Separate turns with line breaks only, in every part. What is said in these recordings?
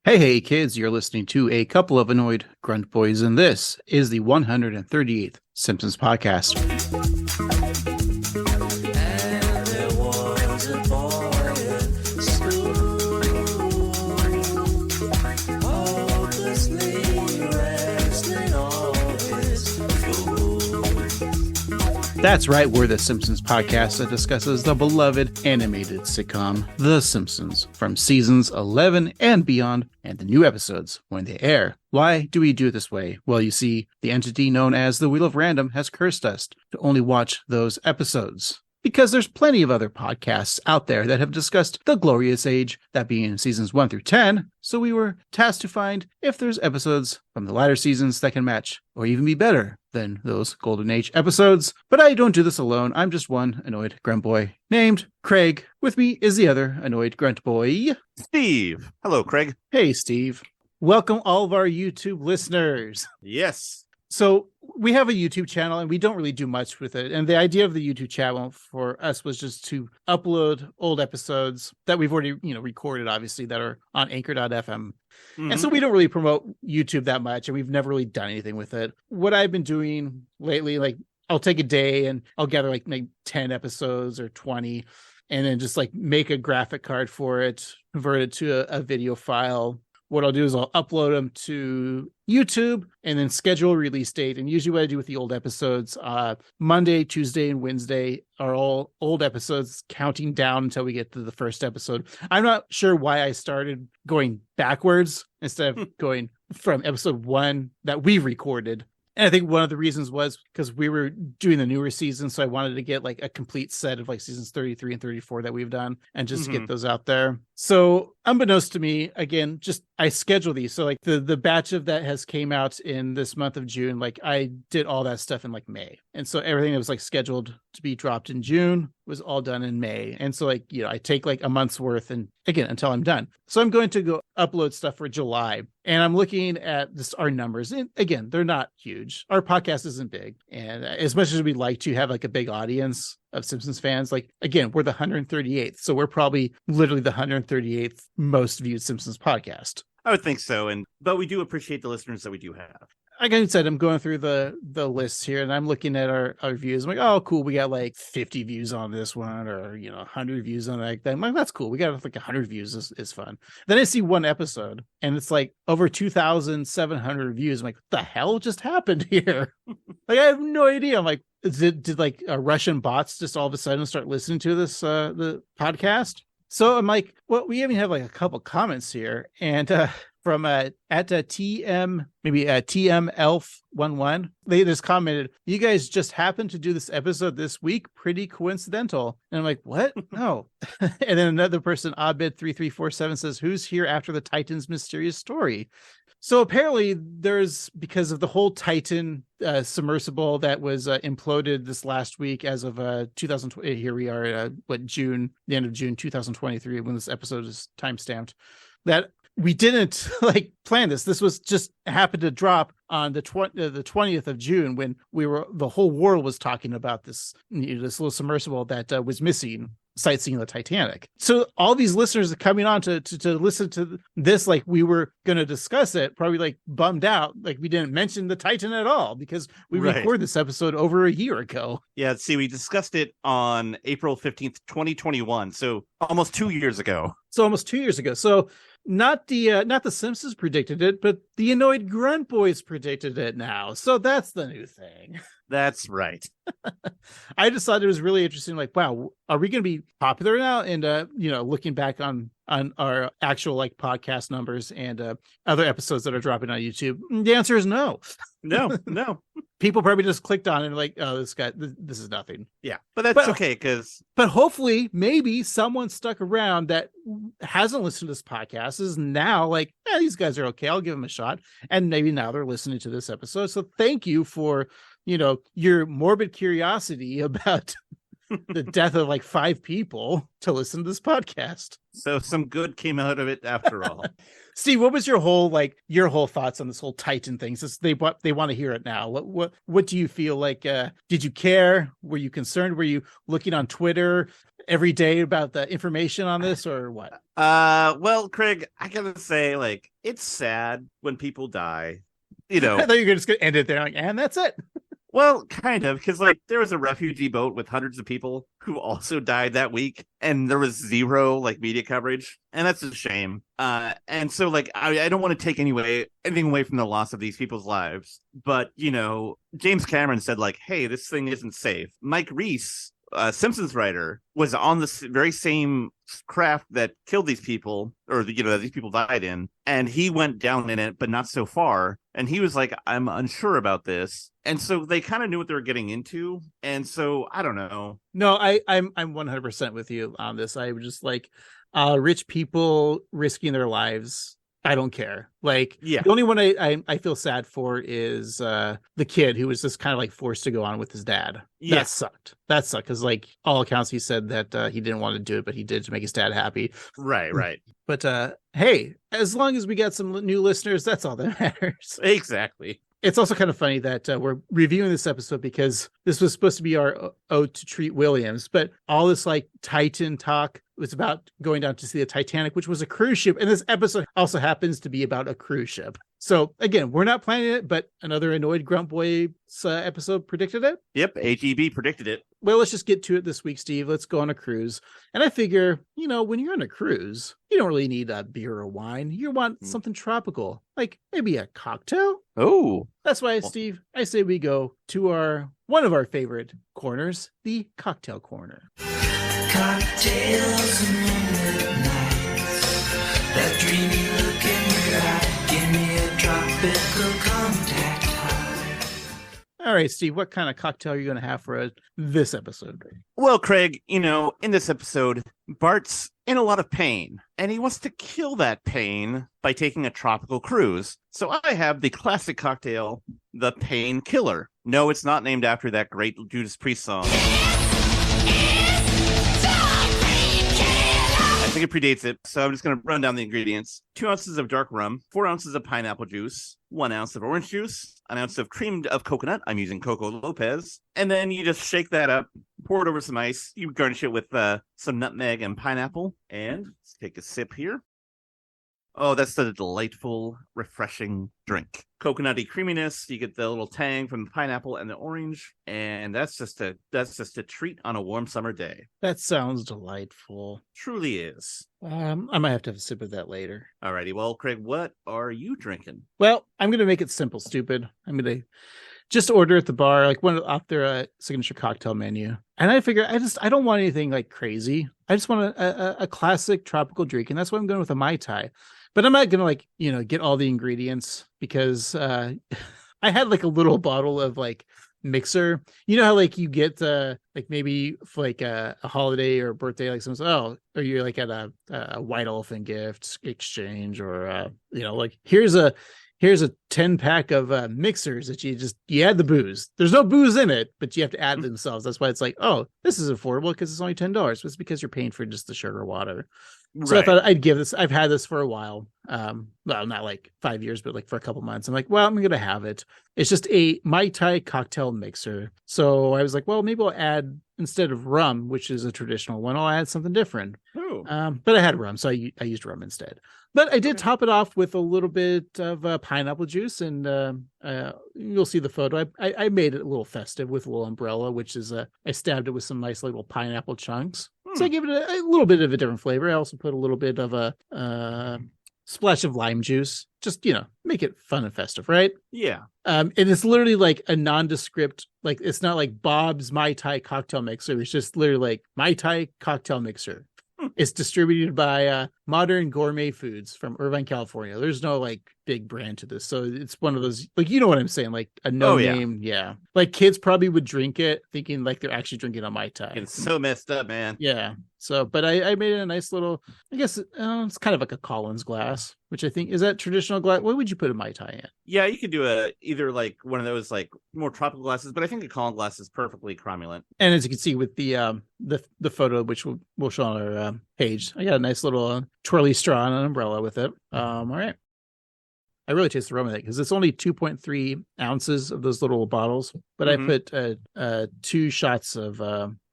Hey, kids, you're listening to a couple of annoyed grunt boys, and this is the 138th Simpsons podcast.
And there was a boy at school, hopelessly wrestling all his food.
That's right, we're the Simpsons podcast that discusses the beloved animated sitcom, The Simpsons, from seasons 11 and beyond, and the new episodes when they air. Why do we do it this way? Well, you see, the entity known as the Wheel of Random has cursed us to only watch those episodes. Because there's plenty of other podcasts out there that have discussed the glorious age, that being seasons 1 through 10, so we were tasked to find if there's episodes from the latter seasons that can match, or even be better than those Golden Age episodes. But I don't do this alone. I'm just one annoyed grunt boy named Craig. With me is the other annoyed grunt boy,
Steve. Hello, Craig.
Hey, Steve. Welcome all of our YouTube listeners.
Yes.
So we have a YouTube channel and we don't really do much with it. And the idea of the YouTube channel for us was just to upload old episodes that we've already, recorded, obviously, that are on anchor.fm.
Mm-hmm.
And so we don't really promote YouTube that much, and we've never really done anything with it. What I've been doing lately, I'll take a day and I'll gather like 10 episodes or 20, and then just make a graphic card for it, convert it to a video file. What I'll do is I'll upload them to YouTube and then schedule a release date. And usually what I do with the old episodes, Monday, Tuesday, and Wednesday are all old episodes, counting down until we get to the first episode. I'm not sure why I started going backwards instead of going from episode 1 that we recorded. And I think one of the reasons was because we were doing the newer season, so I wanted to get a complete set of seasons 33 and 34 that we've done and just get those out there. So unbeknownst to me, again, just I schedule these. So the batch of that has came out in this month of June. I did all that stuff in May. And so everything that was scheduled to be dropped in June was all done in May. And so I take a month's worth, and again, until I'm done. So I'm going to go upload stuff for July, and I'm looking at our numbers. And again, they're not huge. Our podcast isn't big. And as much as we'd like to have a big audience of Simpsons fans, again, we're the 138th. So we're probably literally the 138th most viewed Simpsons podcast.
I would think so. But we do appreciate the listeners that we do have.
Like I said, I'm going through the lists here, and I'm looking at our views. I'm like, oh, cool. We got 50 views on this one, or 100 views on that. I'm like, that's cool. We got 100 views. Is fun. Then I see one episode, and it's over 2,700 views. I'm like, what the hell just happened here? I have no idea. I'm like, did Russian bots just all of a sudden start listening to this the podcast? So I'm like, well, we even have a couple comments here, and from at TM, maybe TM Elf11, they just commented, "You guys just happened to do this episode this week. Pretty coincidental." And I'm like, what? No. And then another person, Abid3347, says, "Who's here after the Titan's mysterious story?" So apparently because of the whole Titan submersible that was imploded this last week as of 2020, here we are at June, the end of June 2023, when this episode is timestamped, that we didn't plan this. This was just happened to drop on the 20th of June, when the whole world was talking about this little submersible that was missing, sightseeing the Titanic. So all these listeners are coming on to listen to this we we going to discuss it, probably bummed out we didn't mention the Titan at all, because we recorded this episode over a year ago.
Yeah, see, we discussed it on April 15th, 2021, so almost 2 years ago.
So not the Simpsons predicted it, but the annoyed grunt boys predicted it now. So that's the new thing.
That's right.
I just thought it was really interesting. Wow, are we going to be popular now? And looking back on our actual podcast numbers and other episodes that are dropping on YouTube, the answer is no.
No.
People probably just clicked on it and oh, this is nothing.
Yeah, but that's okay, because...
But hopefully, maybe someone stuck around that hasn't listened to this podcast is now these guys are okay. I'll give them a shot. And maybe now they're listening to this episode. So thank you for, your morbid curiosity about the death of 5 people to listen to this podcast.
So some good came out of it after all.
Steve, what was your whole thoughts on this whole Titan thing? Since they want to hear it now. What do you feel like? Did you care? Were you concerned? Were you looking on Twitter? every day about the information on this or what?
Well, Craig, I gotta say, like, it's sad when people die. You
I
know,
thought you were just gonna end it there, like, and that's it.
well, kind of, because like there was a refugee boat with hundreds of people who also died that week, and there was zero like media coverage, and that's a shame. And so like I don't want to take anything away from the loss of these people's lives, but you know, James Cameron said like, hey, this thing isn't safe. Mike Reese, Simpsons writer, was on this very same craft that killed these people, or you know, that these people died in, and he went down in it, but not so far. And he was like, I'm unsure about this. And so they kind of knew what they were getting into. And so I don't know.
No, I'm 100% with you on this. I would just like rich people risking their lives. I don't care. Like,
Yeah.
the only one I feel sad for is the kid who was just kind of like forced to go on with his dad.
Yeah.
That sucked. Because like all accounts, he said that he didn't want to do it, but he did to make his dad happy.
Right.
But hey, as long as we got some new listeners, that's all that matters.
Exactly.
It's also kind of funny that we're reviewing this episode because this was supposed to be our ode to Treat Williams, but all this like Titan talk was about going down to see the Titanic, which was a cruise ship. And this episode also happens to be about a cruise ship. So again, we're not planning it, but another annoyed grunt boy episode predicted it.
Yep. AGB predicted it.
Well, let's just get to it this week, Steve. Let's go on a cruise. And I figure, you know, when you're on a cruise, you don't really need a beer or wine. You want something tropical, like maybe a cocktail.
Oh,
That's why, Steve, I say we go to one of our favorite corners, the cocktail corner.
Cocktails and moonlit nights, that dreamy look in your eye, give me a tropical contact high.
All right, Steve, what kind of cocktail are you going to have for this episode?
well, Craig, you know, in this episode, Bart's in a lot of pain, and he wants to kill that pain by taking a tropical cruise. So I have the classic cocktail, the Pain Killer. No, it's not named after that great Judas Priest song. I think it predates it, so I'm just going to run down the ingredients. 2 ounces of dark rum, 4 ounces of pineapple juice, 1 ounce of orange juice, an ounce of cream of coconut. I'm using Coco Lopez. And then you just shake that up, pour it over some ice. You garnish it with some nutmeg and pineapple. And let's take a sip here. Oh, that's a delightful, refreshing drink. Coconutty creaminess. You get the little tang from the pineapple and the orange, and that's just a treat on a warm summer day.
That sounds delightful.
Truly is.
I might have to have a sip of that later.
Alrighty, well, Craig, what are you drinking?
Well, I'm going to make it simple, stupid. I'm going to just order at the bar, like one off their signature cocktail menu. And I figure I don't want anything like crazy. I just want a classic tropical drink, and that's why I'm going with a Mai Tai. But I'm not going to get all the ingredients because I had like a little bottle of like mixer. You know how like you get like maybe for like a holiday or a birthday, like someone's, or you're like at a white elephant gift exchange, or like here's a 10-pack of mixers that you add the booze. There's no booze in it, but you have to add themselves. That's why it's like, oh, this is affordable because it's only $10. It's because you're paying for just the sugar water. So
Right.
I thought I'd give this. I've had this for a while. Well, not like 5 years, but like for a couple months. I'm like, well, I'm going to have it. It's just a Mai Tai cocktail mixer. So I was like, well, maybe I'll add, instead of rum, which is a traditional one, I'll add something different.
Oh.
But I had rum, so I used rum instead. But I did top it off with a little bit of pineapple juice, and you'll see the photo. I made it a little festive with a little umbrella, which is I stabbed it with some nice little pineapple chunks. So I gave it a little bit of a different flavor. I also put a little bit of a splash of lime juice, just make it fun and festive, right?
Yeah.
And it's literally like a nondescript, like it's not like Bob's Mai Tai cocktail mixer. It's just literally like Mai Tai cocktail mixer. It's distributed by Modern Gourmet Foods from Irvine, California. There's no like big brand to this, so it's one of those, like, you know what I'm saying, like a name. Yeah, like kids probably would drink it thinking like they're actually drinking a Mai Tai.
It's so messed up, man.
Yeah. So, but I made it a nice little, I guess it's kind of like a Collins glass, which I think is that traditional glass. What would you put a Mai Tai in?
Yeah, you could do either like one of those like more tropical glasses, but I think a Collins glass is perfectly cromulent.
And as you can see with the photo, which we'll show on our page, I got a nice little twirly straw and an umbrella with it. All right. I really taste the rum of it because it's only 2.3 ounces of those little bottles, but I put 2 shots of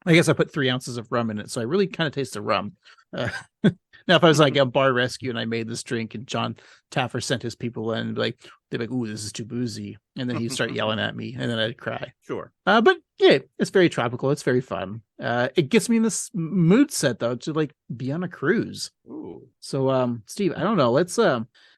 I guess I put 3 ounces of rum in it, so I really kind of taste the rum. Now, if I was like a bar rescue and I made this drink and John Taffer sent his people in, and they'd be like, "Ooh, this is too boozy," and then he'd start yelling at me, and then I'd cry.
Sure.
But yeah, it's very tropical. It's very fun. It gets me in this mood set though to like be on a cruise.
Ooh.
So, Steve, I don't know. Let's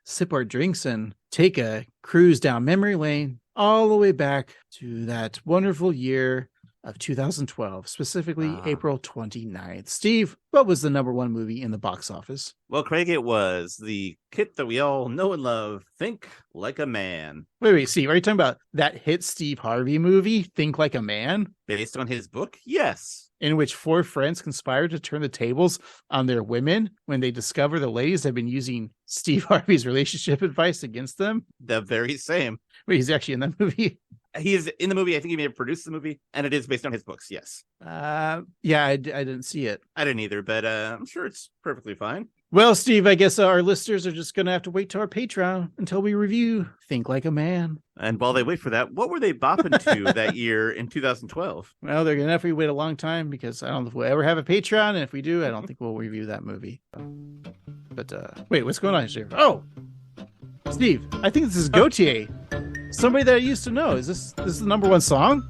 sip our drinks and take a cruise down memory lane all the way back to that wonderful year of 2012, specifically April 29th. Steve, what was the #1 movie in the box office?
Well, Craig, it was the hit that we all know and love, Think Like a Man.
Wait, Steve, are you talking about that hit Steve Harvey movie, Think Like a Man?
Based on his book? Yes.
In which 4 friends conspire to turn the tables on their women when they discover the ladies have been using Steve Harvey's relationship advice against them?
The very same.
Wait, he's actually in that movie?
He is in the movie. I think he may have produced the movie, and it is based on his books. Yes.
Yeah, I didn't see it.
I didn't either, but I'm sure it's perfectly fine.
Well, Steve, I guess our listeners are just going to have to wait to our Patreon until we review Think Like a Man.
And while they wait for that, what were they bopping to that year in 2012?
Well, they're going to have to wait a long time because I don't know if we'll ever have a Patreon. And if we do, I don't think we'll review that movie. But wait, what's going on here? Oh, Steve, I think this is Gautier. Somebody that I used to know. Is this the #1 song?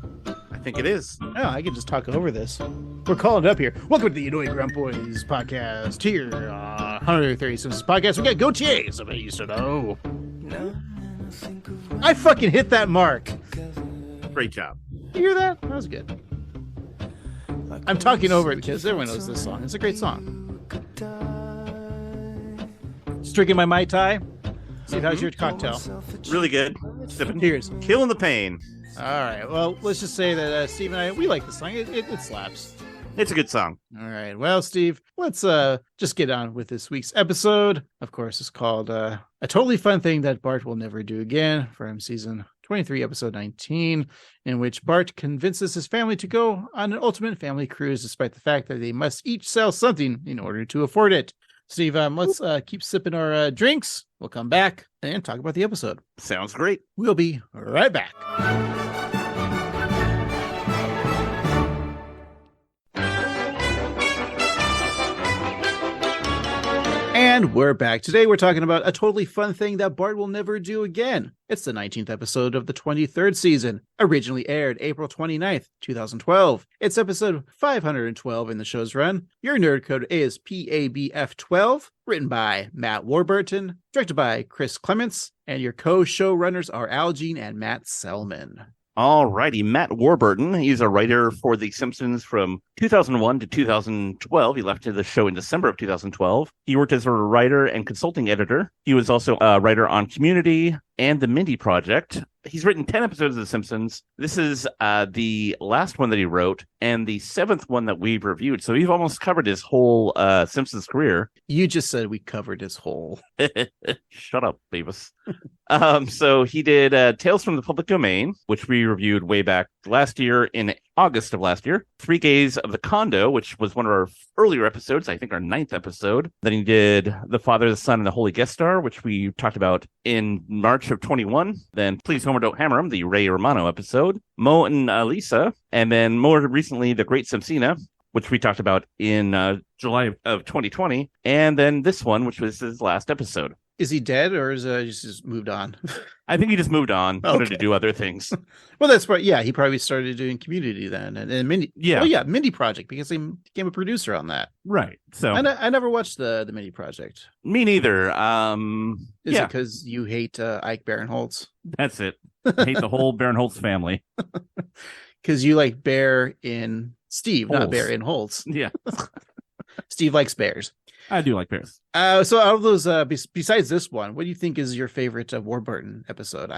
I think it is.
Oh, I can just talk over this. We're calling it up here. Welcome to the Annoying Grunt Boys podcast here. 130 Simpsons podcast. We got Gautier. Somebody used to know. I fucking hit that mark.
Great job.
You hear that? That was good. I'm talking over it because everyone knows this song. It's a great song. Just drinking my Mai Tai. Steve, how's your cocktail?
Really good. Sipping.
Cheers.
Killing the pain.
All right. Well, let's just say that Steve and we like this song. It slaps.
It's a good song.
All right. Well, Steve, let's just get on with this week's episode. Of course, it's called A Totally Fun Thing That Bart Will Never Do Again from season 23, episode 19, in which Bart convinces his family to go on an ultimate family cruise, despite the fact that they must each sell something in order to afford it. Steve, let's keep sipping our drinks. We'll come back and talk about the episode.
Sounds great.
We'll be right back. And we're back. Today we're talking about A Totally Fun Thing That Bart Will Never Do Again. It's the 19th episode of the 23rd season, originally aired April 29th, 2012. It's episode 512 in the show's run. Your nerd code is PABF12, written by Matt Warburton, directed by Chris Clements, and your co-showrunners are Al Jean and Matt Selman.
All righty, Matt Warburton. He's a writer for The Simpsons from 2001 to 2012. He left the show in December of 2012. He worked as a writer and consulting editor. He was also a writer on Community and The Mindy Project. He's written 10 episodes of The Simpsons. This is the last one that he wrote and the 7th one that we've reviewed. So we've almost covered his whole Simpsons career.
You just said we covered his whole.
Shut up, Beavis. So he did Tales from the Public Domain, which we reviewed way back last year in August of last year. 3 Gays of the Condo, which was one of our earlier episodes, I think our 9th episode. Then he did The Father, the Son, and the Holy Guest Star, which we talked about in March of 21. Then Please Homer Don't Hammer Him, the Ray Romano episode. Mo and Lisa. And then more recently, The Great Simpsina, which we talked about in July of 2020. And then this one, which was his last episode.
Is he dead or is he just moved on?
I think he just moved on, wanted to do other things.
Well, that's right. Yeah, he probably started doing Community then, and Mindy.
Yeah,
Mindy Project, because he became a producer on that.
Right. So
I never watched the Mindy Project.
Me neither.
Is it because you hate Ike Barinholtz?
That's it. I hate the whole Barinholtz family.
Because you like Bear in Steve,
Holtz.
Not Bear in Holtz.
Yeah.
Steve likes bears.
I do like bears.
So out of those, besides this one, what do you think is your favorite Warburton episode?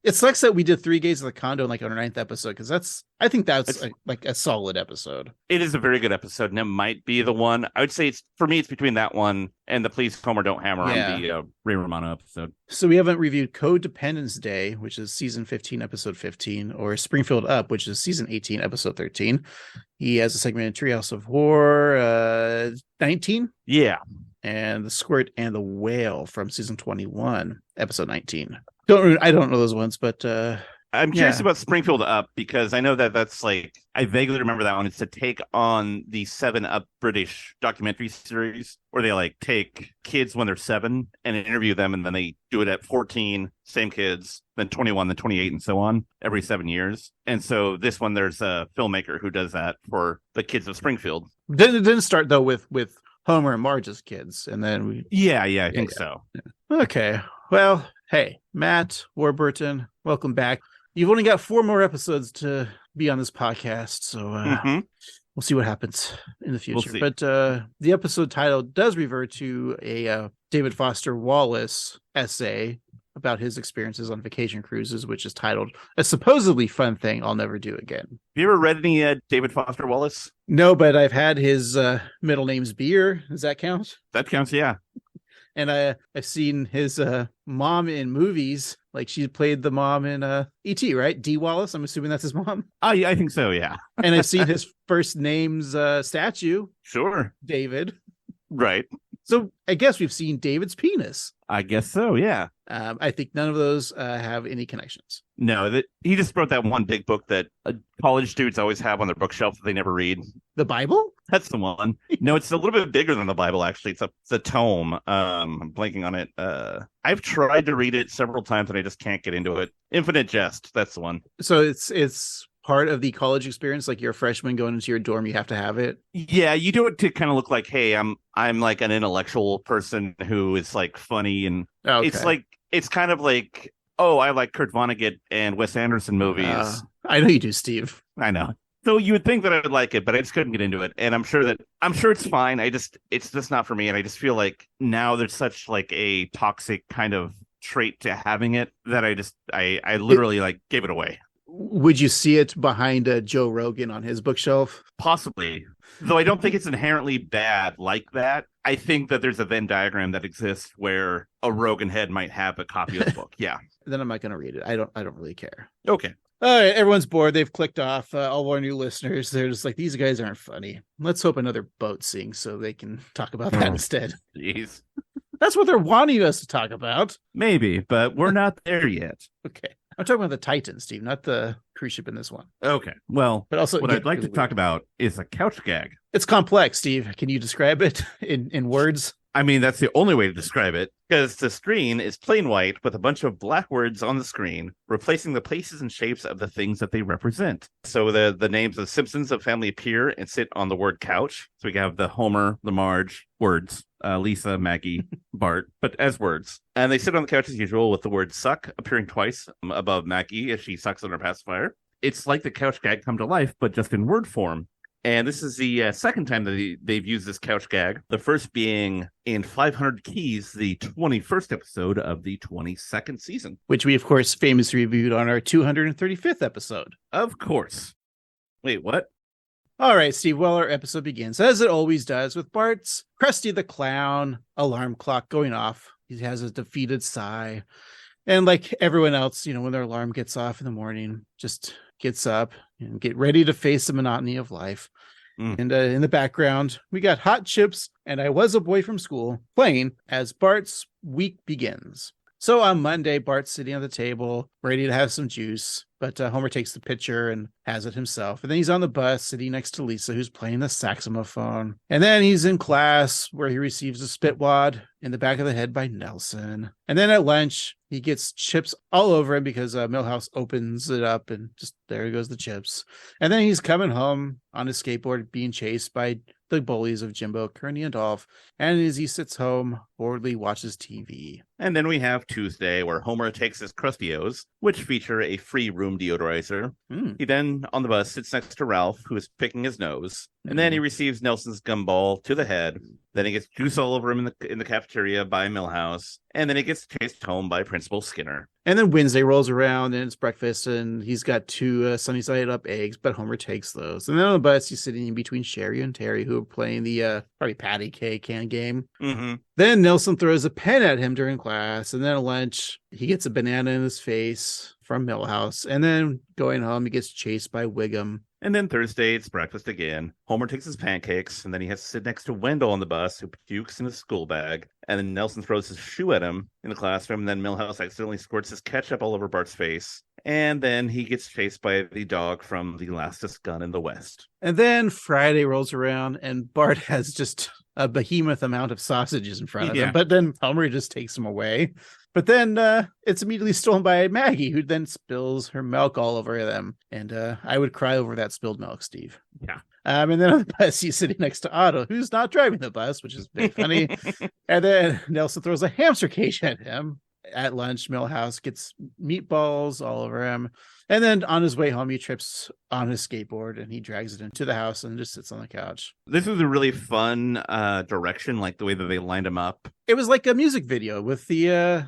It sucks that we did 3 Gays of the Condo in like on our 9th episode, because I think that's like a solid episode.
It is a very good episode, and it might be the one. I would say it's between that one and the Please Homer Don't Hammer on the Ray Romano episode.
So we haven't reviewed Codependence Day, which is season 15, episode 15, or Springfield Up, which is season 18, episode 13. He has a segment in Treehouse of Horror 19.
Yeah.
And The Squirt and the Whale from season 21, episode 19. I don't know those ones, but
I'm curious
Yeah.
about Springfield Up because I know that that's like I vaguely remember that one. It's to take on the 7 Up British documentary series where they like take kids when they're 7 and interview them, and then they do it at 14, same kids, then 21, then 28, and so on every 7 years. And so this one, there's a filmmaker who does that for the kids of Springfield.
Didn't start though with Homer and Marge's kids, and then we.
Yeah, I think so.
Okay, well, hey, Matt Warburton, welcome back. You've only got 4 more episodes to be on this podcast, so we'll see what happens in the future.
We'll
but the episode title does revert to a David Foster Wallace essay about his experiences on vacation cruises, which is titled "A Supposedly Fun Thing I'll Never Do Again."
Have you ever read any David Foster Wallace?
No, but I've had his middle name's Beer. Does that count?
That counts, yeah.
And I've seen his mom in movies. Like she played the mom in E.T., right? Dee Wallace. I'm assuming that's his mom.
I think so, yeah.
And I've seen his first name's statue,
Sure.
David.
Right.
So I guess we've seen David's penis.
I guess so, yeah.
I think none of those have any connections.
No, that he just wrote that one big book that college students always have on their bookshelf that they never read.
The Bible?
That's the one. No, it's a little bit bigger than the Bible, actually. It's a tome. I'm blanking on it. I've tried to read it several times and I just can't get into it. Infinite Jest, that's the one.
So it's part of the college experience. Like you're a freshman going into your dorm, you have to have it.
Yeah, you do it to kind of look like, hey, I'm like an intellectual person who is like funny, and
Okay.
it's kind of like, oh, I like Kurt Vonnegut and Wes Anderson movies.
I know you do, Steve.
I know. So you would think that I would like it, but I just couldn't get into it. And I'm sure it's fine. It's just not for me. And I just feel like now there's such like a toxic kind of trait to having it that I literally like gave it away.
Would you see it behind Joe Rogan on his bookshelf?
Possibly. Though I don't think it's inherently bad like that. I think that there's a Venn diagram that exists where a Rogan head might have a copy of the book. Yeah.
Then I'm not going to read it. I don't really care.
Okay.
All right, everyone's bored. They've clicked off. All of our new listeners, they're just like, these guys aren't funny. Let's hope another boat sinks so they can talk about that instead.
Jeez.
That's what they're wanting us to talk about.
Maybe, but we're not there yet.
Okay. I'm talking about the Titan, Steve, not the cruise ship in this one.
Okay. Well,
But also,
what
yeah,
I'd like to
really
talk
weird.
about is a couch gag.
It's complex, Steve. Can you describe it in words?
I mean, that's the only way to describe it, because the screen is plain white with a bunch of black words on the screen, replacing the places and shapes of the things that they represent. So the names of Simpsons of family appear and sit on the word couch. So we have the Homer, the Marge, words, Lisa, Maggie, Bart, but as words. And they sit on the couch as usual with the word suck appearing twice above Maggie as she sucks on her pacifier. It's like the couch gag come to life, but just in word form. And this is the second time that they've used this couch gag. The first being in 500 Keys, the 21st episode of the 22nd season.
Which we, of course, famously reviewed on our 235th episode.
Of course. Wait, what?
All right, Steve. Well, our episode begins, as it always does, with Bart's Krusty the Clown alarm clock going off. He has a defeated sigh. And like everyone else, when their alarm gets off in the morning, just gets up and get ready to face the monotony of life. And in the background, we got Hot Chips and I Was a Boy from School playing as Bart's week begins. So on Monday, Bart's sitting on the table, ready to have some juice, but Homer takes the pitcher and has it himself. And then he's on the bus sitting next to Lisa, who's playing the saxophone. And then he's in class where he receives a spitwad in the back of the head by Nelson. And then at lunch, he gets chips all over him because Milhouse opens it up and just there goes the chips. And then he's coming home on his skateboard being chased by the bullies of Jimbo, Kearney, and Dolph. And as he sits home, boredly watches TV.
And then we have Tuesday, where Homer takes his Crustios, which feature a free room deodorizer. He then, on the bus, sits next to Ralph, who is picking his nose. And then he receives Nelson's gumball to the head. Then he gets juice all over him in the cafeteria by Milhouse. And then he gets chased home by Principal Skinner.
And then Wednesday rolls around and it's breakfast and he's got 2 sunny side up eggs, but Homer takes those. And then on the bus, he's sitting in between Sherry and Terry, who are playing the probably patty cake can game. Then Nelson throws a pen at him during class. And then at lunch, he gets a banana in his face from Milhouse. And then going home, he gets chased by Wiggum.
And then Thursday, it's breakfast again. Homer takes his pancakes, and then he has to sit next to Wendell on the bus, who pukes in his school bag. And then Nelson throws his shoe at him in the classroom, and then Milhouse accidentally squirts his ketchup all over Bart's face. And then he gets chased by the dog from the Lastest Gun in the West.
And then Friday rolls around, and Bart has just a behemoth amount of sausages in front of him. But then Homer just takes them away. But then it's immediately stolen by Maggie, who then spills her milk all over them. And I would cry over that spilled milk, Steve.
Yeah.
And then on the bus, he's sitting next to Otto, who's not driving the bus, which is very funny. And then Nelson throws a hamster cage at him. At lunch, Milhouse gets meatballs all over him. And then on his way home, he trips on his skateboard and he drags it into the house and just sits on the couch.
This was a really fun direction, like the way that they lined him up.
It was like a music video with the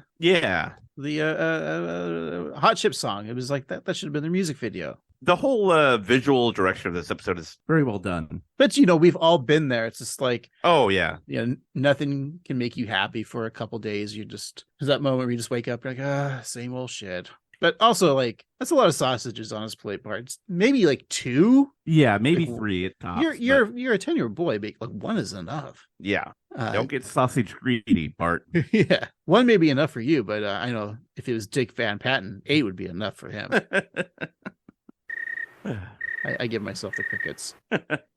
the
Hot Chip song. It was like that should have been their music video.
The whole visual direction of this episode is very well done.
But, we've all been there. It's just like,
oh, yeah.
Nothing can make you happy for a couple days. There's that moment where you just wake up, you're like, same old shit. But also, like, that's a lot of sausages on his plate, Bart. Maybe like 2?
Yeah, maybe 3 at tops.
You're a 10-year-old boy, but like 1 is enough.
Yeah. Don't get sausage greedy, Bart.
Yeah. 1 may be enough for you, but I know if it was Dick Van Patten, 8 would be enough for him. I give myself the crickets.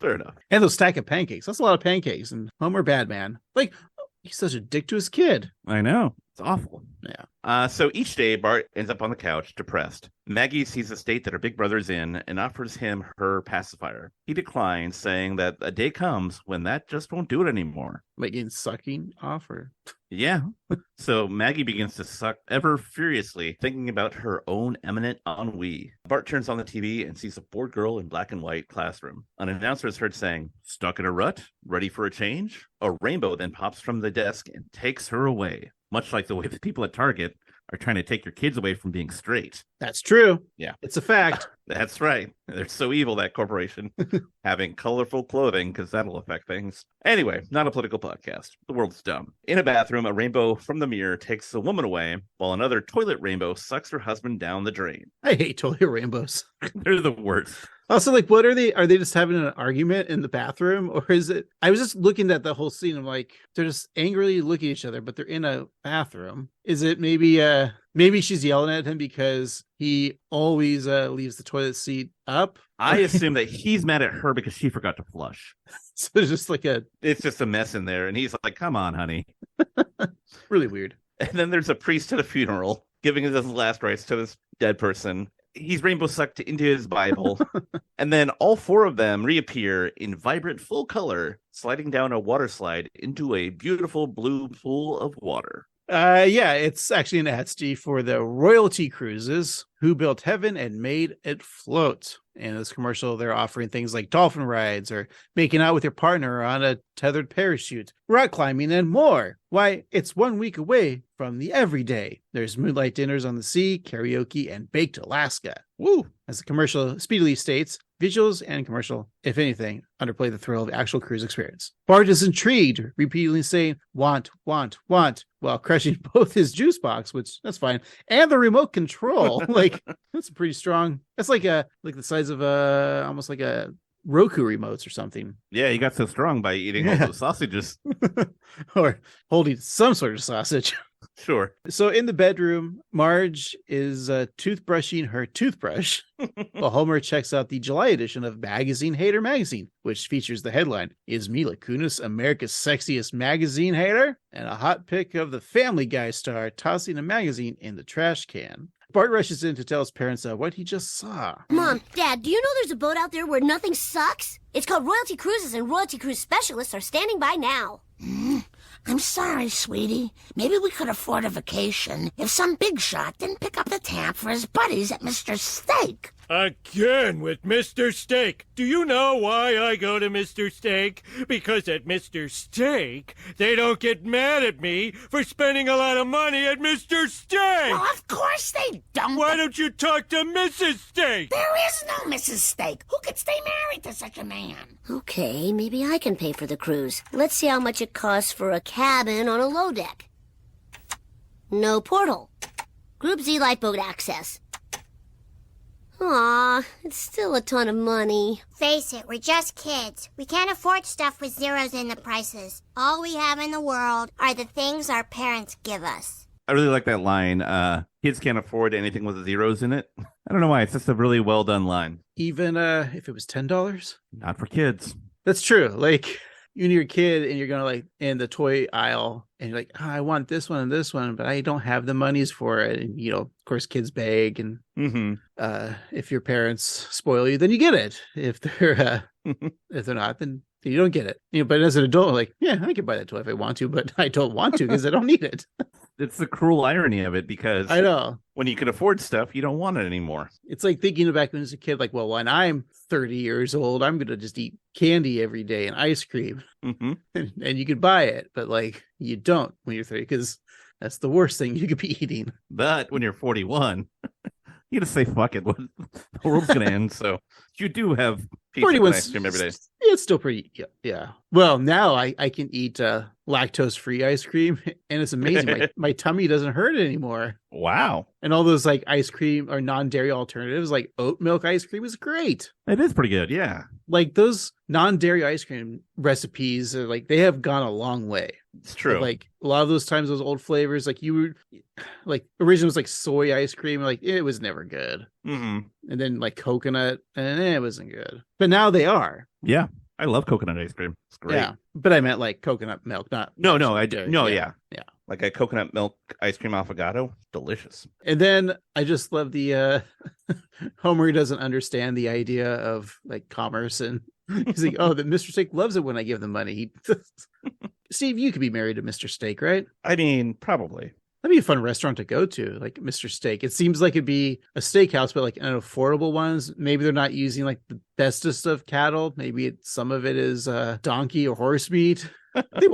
Fair enough.
And those stack of pancakes. That's a lot of pancakes. And Homer bad man. Like, he's such a dick to his kid.
I know. It's awful.
Yeah.
So each day, Bart ends up on the couch, depressed. Maggie sees the state that her big brother's in and offers him her pacifier. He declines, saying that a day comes when that just won't do it anymore.
Like in sucking off or...
Yeah. So Maggie begins to suck ever furiously, thinking about her own imminent ennui. Bart turns on the TV and sees a bored girl in black and white classroom. An announcer is heard saying, "Stuck in a rut? Ready for a change?" A rainbow then pops from the desk and takes her away. Much like the way the people at Target are trying to take your kids away from being straight.
That's true.
Yeah.
It's a fact.
That's right. They're so evil, that corporation. Having colorful clothing, because that'll affect things. Anyway, not a political podcast. The world's dumb. In a bathroom, a rainbow from the mirror takes the woman away, while another toilet rainbow sucks her husband down the drain.
I hate toilet rainbows.
They're the worst.
Also, like, what are they? Are they just having an argument in the bathroom? Or is it? I was just looking at the whole scene. I'm like, they're just angrily looking at each other, but they're in a bathroom. Is it maybe she's yelling at him because he always leaves the toilet seat up?
I assume that he's mad at her because she forgot to flush.
So it's just like
it's just a mess in there. And he's like, come on, honey.
Really weird.
And then there's a priest at a funeral giving his last rites to this dead person. He's rainbow sucked into his Bible. And then all 4 of them reappear in vibrant full color, sliding down a water slide into a beautiful blue pool of water.
Yeah, it's actually an ad, Steve, for the Royalty Cruises, who built heaven and made it float. In this commercial, they're offering things like dolphin rides or making out with your partner on a tethered parachute, rock climbing, and more. Why, it's 1 week away from the everyday. There's moonlight dinners on the sea, karaoke, and baked Alaska. Woo! As the commercial speedily states, visuals and commercial, if anything, underplay the thrill of actual cruise experience. Bart is intrigued, repeatedly saying, want, while crushing both his juice box, which, that's fine, and the remote control. Like, that's pretty strong. That's like the size of almost like a Roku remotes or something.
Yeah, he got so strong by eating all those sausages.
Or holding some sort of sausage.
Sure.
So in the bedroom, Marge is toothbrushing her toothbrush while Homer checks out the July edition of Magazine Hater magazine, which features the headline, "Is Mila Kunis America's sexiest magazine hater?" and a hot pic of the Family Guy star tossing a magazine in the trash can. Bart rushes in to tell his parents what he just saw.
Mom, Dad, do you know there's a boat out there where nothing sucks? It's called Royalty Cruises, and Royalty Cruise specialists are standing by now.
I'm sorry, sweetie. Maybe we could afford a vacation if some big shot didn't pick up the tab for his buddies at Mr. Steak.
Again with Mr. Steak. Do you know why I go to Mr. Steak? Because at Mr. Steak, they don't get mad at me for spending a lot of money at Mr. Steak.
Well, of course they don't.
Why don't you talk to Mrs. Steak?
There is no Mrs. Steak. Who could stay married to such a man?
Okay, maybe I can pay for the cruise. Let's see how much it costs for a cabin on a low deck. No portal. Group Z lifeboat access. Aw, it's still a ton of money.
Face it, we're just kids. We can't afford stuff with zeros in the prices. All we have in the world are the things our parents give us.
I really like that line. Kids can't afford anything with zeros in it. I don't know why. It's just a really well done line.
Even if it was $10?
Not for kids.
That's true. Like, when you're a kid and you're going to like in the toy aisle and you're like, oh, I want this one and this one, but I don't have the monies for it. And, you know, of course, kids beg. And if your parents spoil you, then you get it. If they're not, then you don't get it. You know, but as an adult, like, yeah, I can buy that toy if I want to, but I don't want to because I don't need it.
It's the cruel irony of it, because
I know
when you can afford stuff, you don't want it anymore.
It's like thinking back when I was a kid, like, well, when I'm 30 years old, I'm going to just eat candy every day and ice cream. And you can buy it, but like you don't when you're 30, because that's the worst thing you could be eating.
But when you're 41, you just say, fuck it. The world's going to end. So you do have pizza and ice cream every day.
It's still pretty, yeah. Well, now I can eat lactose-free ice cream, and it's amazing. My tummy doesn't hurt anymore.
Wow.
And all those like ice cream or non-dairy alternatives, like oat milk ice cream, is great.
It is pretty good, yeah.
Like those non-dairy ice cream recipes are like, they have gone a long way.
It's true.
Like a lot of those times, those old flavors, like like originally was like soy ice cream, like it was never good. And then like coconut, and it wasn't good. But now they are.
Yeah, I love coconut ice cream. It's great.
Yeah, but I meant like coconut milk, not
yeah.
Yeah.
Like a coconut milk ice cream affogato, delicious.
And then I just love the Homer doesn't understand the idea of like commerce, and he's like, oh, that Mr. Steak loves it when I give them money. Steve, you could be married to Mr. Steak, right?
I mean, probably.
That'd be a fun restaurant to go to, like Mr. Steak. It seems like it'd be a steakhouse, but like an affordable ones. Maybe they're not using like the bestest of cattle. Maybe some of it is donkey or horse meat.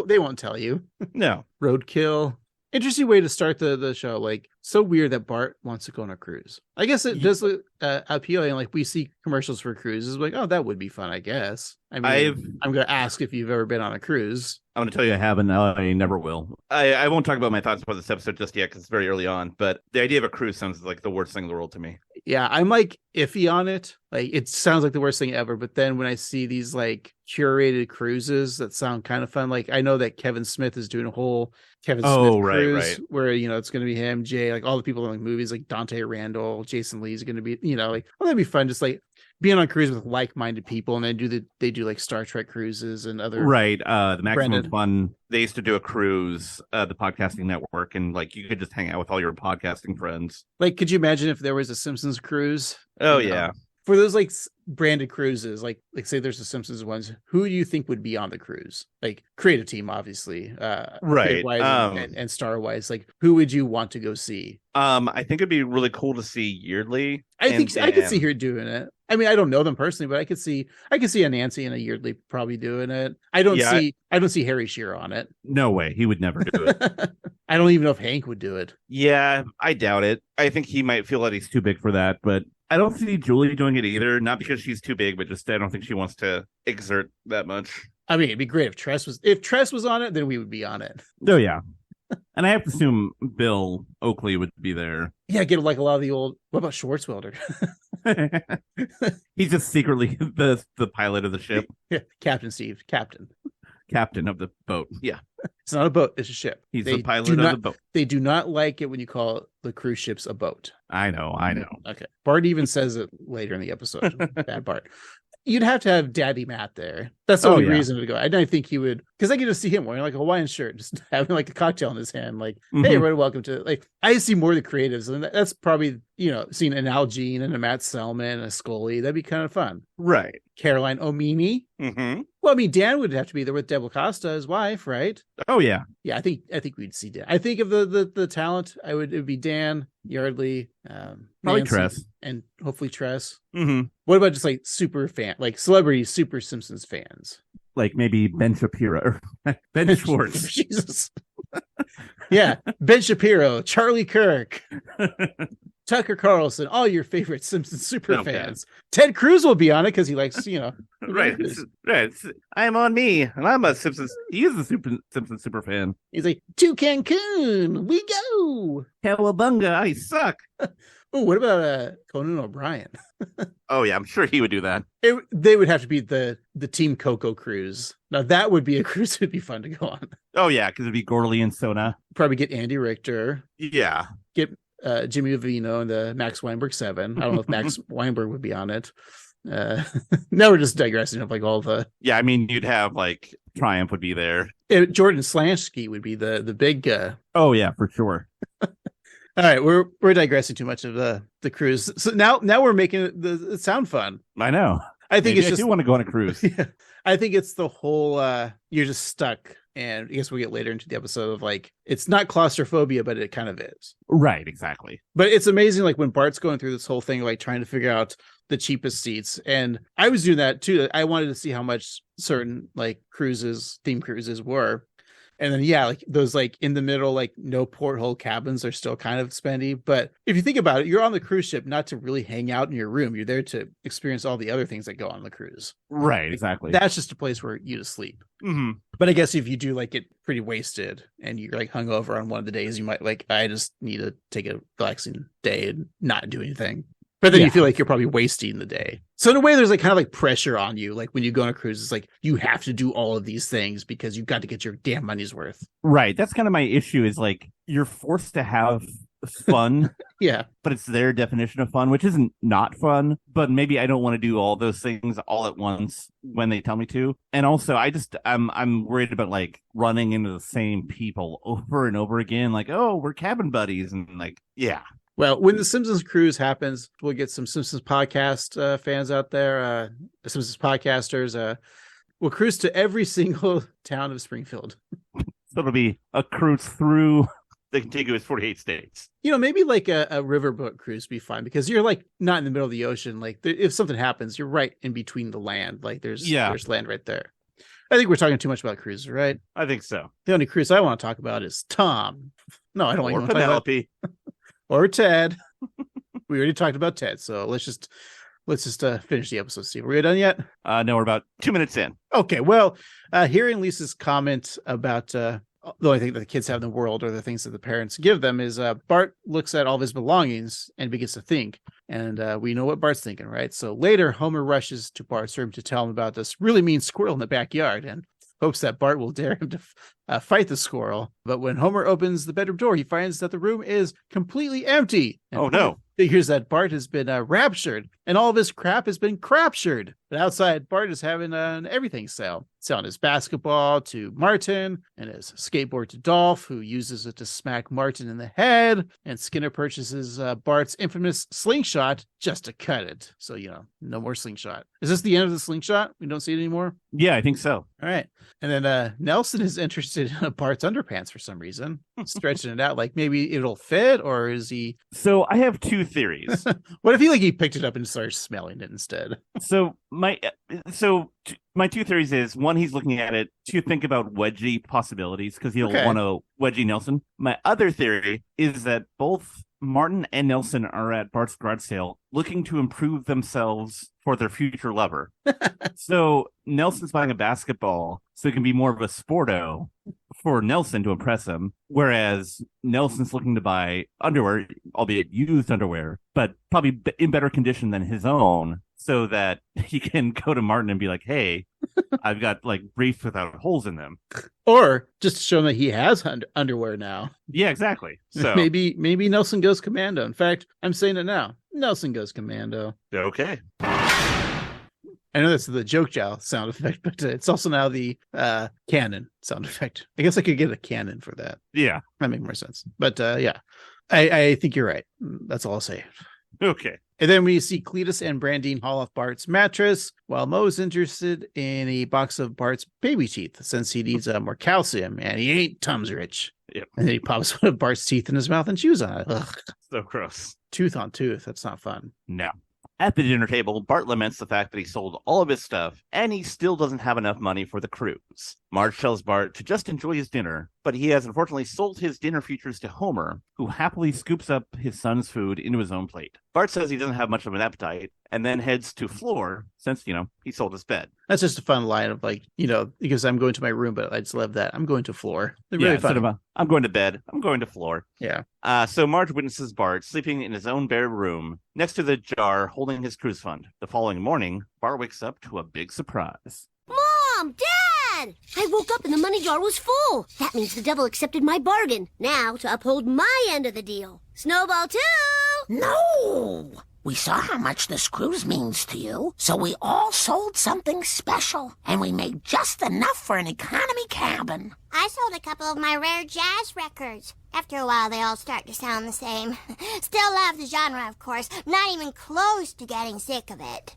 They won't tell you.
No.
Roadkill. Interesting way to start the show. Like, so weird that Bart wants to go on a cruise. I guess it does look appealing. Like, we see commercials for cruises. Like, oh, that would be fun, I guess. I mean, I'm going to ask if you've ever been on a cruise.
I'm going to tell you I haven't. I never will. I won't talk about my thoughts about this episode just yet because it's very early on. But the idea of a cruise sounds like the worst thing in the world to me.
Yeah, I'm like iffy on it. Like, it sounds like the worst thing ever. But then when I see these like curated cruises that sound kind of fun, like I know that Kevin Smith is doing a whole Kevin Smith cruise where, you know, it's going to be him, Jay, like all the people in like movies, like Dante Randall, Jason Lee's going to be, you know, like, well, that'd be fun. Just like being on a cruise with like-minded people, and then they do like Star Trek cruises and other
the Maximum Fun. They used to do a cruise, the podcasting network, and like you could just hang out with all your podcasting friends.
Like, could you imagine if there was a Simpsons cruise?
Oh yeah.
For those like branded cruises, like say there's the Simpsons ones, who do you think would be on the cruise? Like creative team, obviously,
right?
And star wise, like who would you want to go see?
I think it'd be really cool to see Yeardley.
I could see her doing it. I mean, I don't know them personally, but I could see a Nancy and a Yeardley probably doing it. I don't see Harry Shearer on it.
No way, he would never do it.
I don't even know if Hank would do it.
Yeah, I doubt it. I think he might feel that he's too big for that, but I don't see Julie doing it either. Not because she's too big, but just I don't think she wants to exert that much. I
mean, it'd be great if Tress was on it, then we would be on it.
Oh yeah. And I have to assume Bill Oakley would be there.
Yeah, get like a lot of the old. What about Schwartzwelder?
He's just secretly the pilot of the ship.
Yeah, Captain Steve, captain
of the boat. Yeah,
it's not a boat; it's a ship.
He's the pilot of the boat.
They do not like it when you call the cruise ships a boat.
I know.
Okay, Bart even says it later in the episode. Bad Bart. You'd have to have Daddy Matt there. That's the only reason to go. I don't think he would, because I get to see him wearing like a Hawaiian shirt, just having like a cocktail in his hand. Like, hey, everybody, welcome to. Like, I see more of the creatives, and that's probably seeing an Al Jean and a Matt Selman and a Scully. That'd be kind of fun,
right?
Caroline Omini. Well, I mean, Dan would have to be there with Deb Acosta, his wife, right?
Oh yeah,
yeah. I think we'd see Dan. I think of the talent, it would be Dan, Yardley,
probably
Nancy,
Tress,
and hopefully Tress. What about just like super fan, like celebrity Super Simpsons fans?
Like maybe Ben Shapiro, Ben Schwartz.
Jesus. Yeah, Ben Shapiro, Charlie Kirk, Tucker Carlson, all your favorite Simpsons super fans. Ted Cruz will be on it because he likes,
right. I'm on me, and I'm a Simpsons. He is a Simpsons super fan.
He's like, to Cancun, we go.
Cowabunga, I suck.
Oh, what about Conan O'Brien?
Oh yeah, I'm sure he would do that.
They would have to be the Team Coco cruise. Now that would be a cruise that'd be fun to go on.
Oh yeah, because it'd be Gorley and Sona.
Probably get Andy Richter.
Yeah.
Get Jimmy Vivino and the Max Weinberg 7. I don't know if Max Weinberg would be on it. Now we're just digressing of like all the.
Yeah, I mean, you'd have like Triumph would be there.
Jordan Slansky would be the big.
Oh yeah, for sure.
All right, we're digressing too much of the cruise. So now we're making it sound fun.
I know.
I think
Maybe
I
do want to go on a cruise.
Yeah, I think it's the whole you're just stuck, and I guess we'll get later into the episode of like it's not claustrophobia, but it kind of is.
Right, exactly.
But it's amazing, like when Bart's going through this whole thing, like trying to figure out the cheapest seats, and I was doing that too. I wanted to see how much certain like theme cruises were. And then, yeah, like those like in the middle, like no porthole cabins are still kind of spendy. But if you think about it, you're on the cruise ship not to really hang out in your room. You're there to experience all the other things that go on the cruise.
Right, exactly.
That's just a place where you to sleep.
Mm-hmm.
But I guess if you do like get pretty wasted and you're like hungover on one of the days, you might like, I just need to take a relaxing day and not do anything. But then you feel like you're probably wasting the day. So in a way, there's like kind of like pressure on you. Like when you go on a cruise, it's like you have to do all of these things because you've got to get your damn money's worth.
Right. That's kind of my issue is like you're forced to have fun.
Yeah.
But it's their definition of fun, which isn't not fun. But maybe I don't want to do all those things all at once when they tell me to. And also, I'm worried about like running into the same people over and over again. Like, oh, we're cabin buddies. And like, yeah.
Well, when the Simpsons cruise happens, we'll get some Simpsons podcast fans out there, Simpsons podcasters. We'll cruise to every single town of Springfield.
So it'll be a cruise through the contiguous 48 states.
You know, maybe like a riverboat cruise would be fine because you're like not in the middle of the ocean. Like if something happens, you're right in between the land. Like there's land right there. I think we're talking too much about cruises, right?
I think so.
The only cruise I want to talk about is Tom. No, I don't want to
Penelope.
Or Ted. We already talked about Ted, so let's just finish the episode. Steve, are we done yet?
No, we're about 2 minutes in.
Okay, well, hearing Lisa's comment about the only thing that the kids have in the world or the things that the parents give them is Bart looks at all of his belongings and begins to think. And we know what Bart's thinking, right? So later, Homer rushes to Bart's room to tell him about this really mean squirrel in the backyard and hopes that Bart will dare him to fight the squirrel. But when Homer opens the bedroom door, he finds that the room is completely empty. And
oh, no.
Figures that Bart has been raptured and all of his crap has been craptured. But outside, Bart is having an everything sale, selling his basketball to Martin and his skateboard to Dolph, who uses it to smack Martin in the head. And Skinner purchases Bart's infamous slingshot just to cut it. So, no more slingshot. Is this the end of the slingshot? We don't see it anymore?
Yeah, I think so.
All right. And then Nelson is interested in Bart's underpants for some reason, stretching it out like maybe it'll fit, or is he?
So I have two theories.
What if he picked it up and started smelling it instead?
So my two theories is one, he's looking at it to think about wedgie possibilities because he'll want to wedgie Nelson. My other theory is that both Martin and Nelson are at Bart's garage sale looking to improve themselves for their future lover. So Nelson's buying a basketball so it can be more of a sporto for Nelson to impress him, whereas Nelson's looking to buy underwear, albeit used underwear, but probably in better condition than his own, so that he can go to Martin and be like, hey, I've got like briefs without holes in them.
Or just to show him that he has underwear now.
Yeah, exactly. So
maybe Nelson goes commando. In fact, I'm saying it now. Nelson goes commando.
Okay.
I know that's the joke jowl sound effect, but it's also now the cannon sound effect. I guess I could get a cannon for that.
Yeah.
That makes more sense. But yeah, I think you're right. That's all I'll say.
Okay.
And then we see Cletus and Brandine haul off Bart's mattress, while Moe's interested in a box of Bart's baby teeth, since he needs more calcium, and he ain't Tums rich.
Yep.
And then he pops one of Bart's teeth in his mouth and chews on it. Ugh.
So gross.
Tooth on tooth. That's not fun.
No. At the dinner table, Bart laments the fact that he sold all of his stuff, and he still doesn't have enough money for the cruise. Marge tells Bart to just enjoy his dinner, but he has unfortunately sold his dinner futures to Homer, who happily scoops up his son's food into his own plate. Bart says he doesn't have much of an appetite and then heads to floor since, he sold his bed.
That's just a fun line of like, because I'm going to my room, but I just love that. I'm going to floor. They're really fun.
I'm going to bed. I'm going to floor.
Yeah.
So Marge witnesses Bart sleeping in his own bare room next to the jar holding his cruise fund. The following morning, Bart wakes up to a big surprise.
Mom! Dad! I woke up and the money jar was full. That means the devil accepted my bargain. Now, to uphold my end of the deal. Snowball 2!
No! We saw how much this cruise means to you, so we all sold something special, and we made just enough for an economy cabin.
I sold a couple of my rare jazz records. After a while, they all start to sound the same. Still love the genre, of course. Not even close to getting sick of it.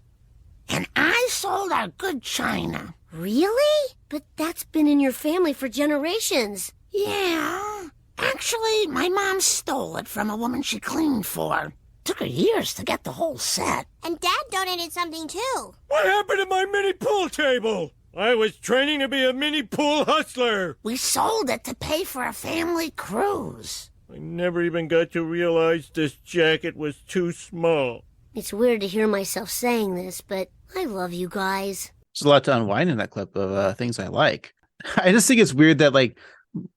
And I sold our good china.
Really? But that's been in your family for generations.
Yeah. Actually, my mom stole it from a woman she cleaned for. Took her years to get the whole set.
And Dad donated something, too.
What happened to my mini pool table? I was training to be a mini pool hustler.
We sold it to pay for a family cruise.
I never even got to realize this jacket was too small.
It's weird to hear myself saying this, but I love you guys.
There's a lot to unwind in that clip of things I like. I just think it's weird that like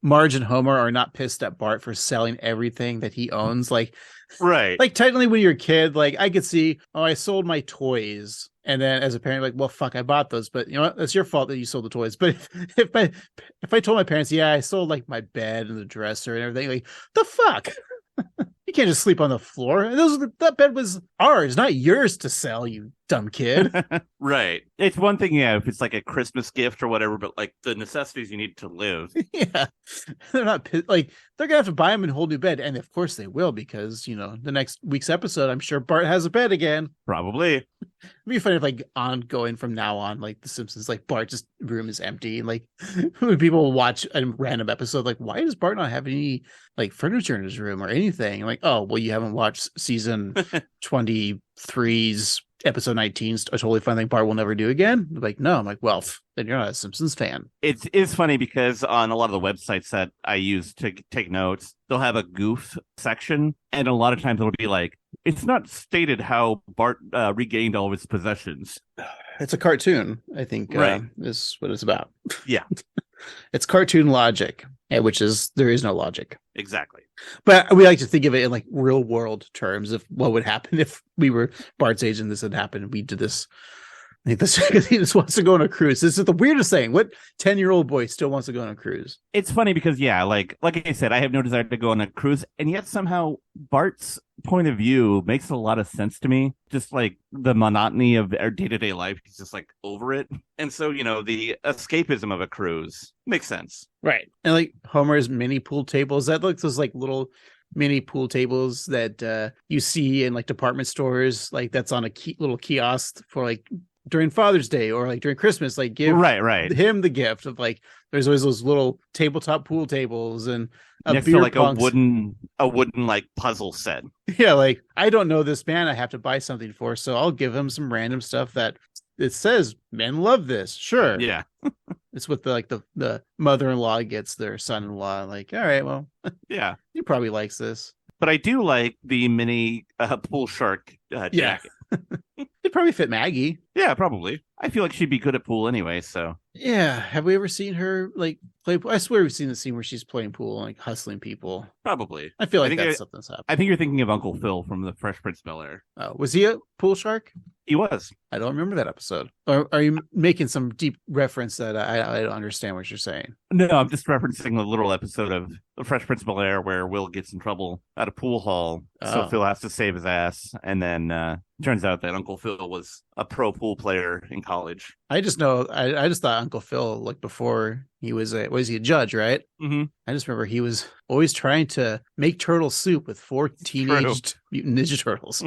Marge and Homer are not pissed at Bart for selling everything that he owns. Like,
right.
Like technically when you're a kid, like I could see, I sold my toys. And then as a parent, like, well, fuck, I bought those, but you know what? That's your fault that you sold the toys. But if I told my parents, yeah, I sold like my bed and the dresser and everything, like the fuck? You can't just sleep on the floor. That bed was ours, not yours to sell, you dumb kid.
Right. It's one thing, if it's like a Christmas gift or whatever, but like the necessities you need to live.
Yeah. They're not like they're gonna have to buy him a whole new bed. And of course they will, because the next week's episode, I'm sure Bart has a bed again.
Probably.
It'd be funny if like ongoing from now on, like The Simpsons, like Bart just room is empty, and like when people will watch a random episode, like why does Bart not have any like furniture in his room or anything? Like, oh well, you haven't watched season 23's episode 19, a totally fun thing Bart will never do again. Like, no, I'm like, well, then you're not a Simpsons fan.
It's funny because on a lot of the websites that I use to take notes, they'll have a goof section, and a lot of times it'll be like, it's not stated how Bart regained all of his possessions.
It's a cartoon, I think,
right.
Is what it's about.
Yeah.
It's cartoon logic, which is, there is no logic.
Exactly.
But we like to think of it in like real world terms of what would happen if we were Bart's age and this had happened. We did this. I think this because he just wants to go on a cruise. This is the weirdest thing. What 10-year-old boy still wants to go on a cruise?
It's funny because, like I said, I have no desire to go on a cruise, and yet somehow Bart's point of view makes a lot of sense to me. Just like the monotony of our day-to-day life, he's just like over it. And so, the escapism of a cruise makes sense.
Right. And like Homer's mini pool tables, that looks those like little mini pool tables that you see in like department stores, like that's on a little kiosk for like during Father's Day or like during Christmas, like give him the gift of like, there's always those little tabletop pool tables and
next to like a wooden like puzzle set.
Yeah, like I don't know this man I have to buy something for, so I'll give him some random stuff that it says men love this. Sure.
Yeah.
It's what the mother-in-law gets their son-in-law. Like, all right, well,
yeah,
he probably likes this.
But I do like the mini pool shark jacket.
It'd probably fit Maggie.
Yeah, probably. I feel like she'd be good at pool anyway, so.
Yeah. Have we ever seen her like play pool? I swear we've seen the scene where she's playing pool and like hustling people.
Probably.
I feel like that's something's happening.
I think you're thinking of Uncle Phil from the Fresh Prince of Bel-Air.
Oh, was he a pool shark?
He was.
I don't remember that episode. Or are you making some deep reference that I don't understand what you're saying?
No, I'm just referencing the little episode of the Fresh Prince of Bel-Air where Will gets in trouble at a pool hall. So Phil has to save his ass. And then turns out that Uncle Phil was a pro pool player in college.
I just know, I just thought Uncle Phil, like before he was he a judge, right?
Mm-hmm.
I just remember he was always trying to make turtle soup with 4 teenage mutant ninja turtles.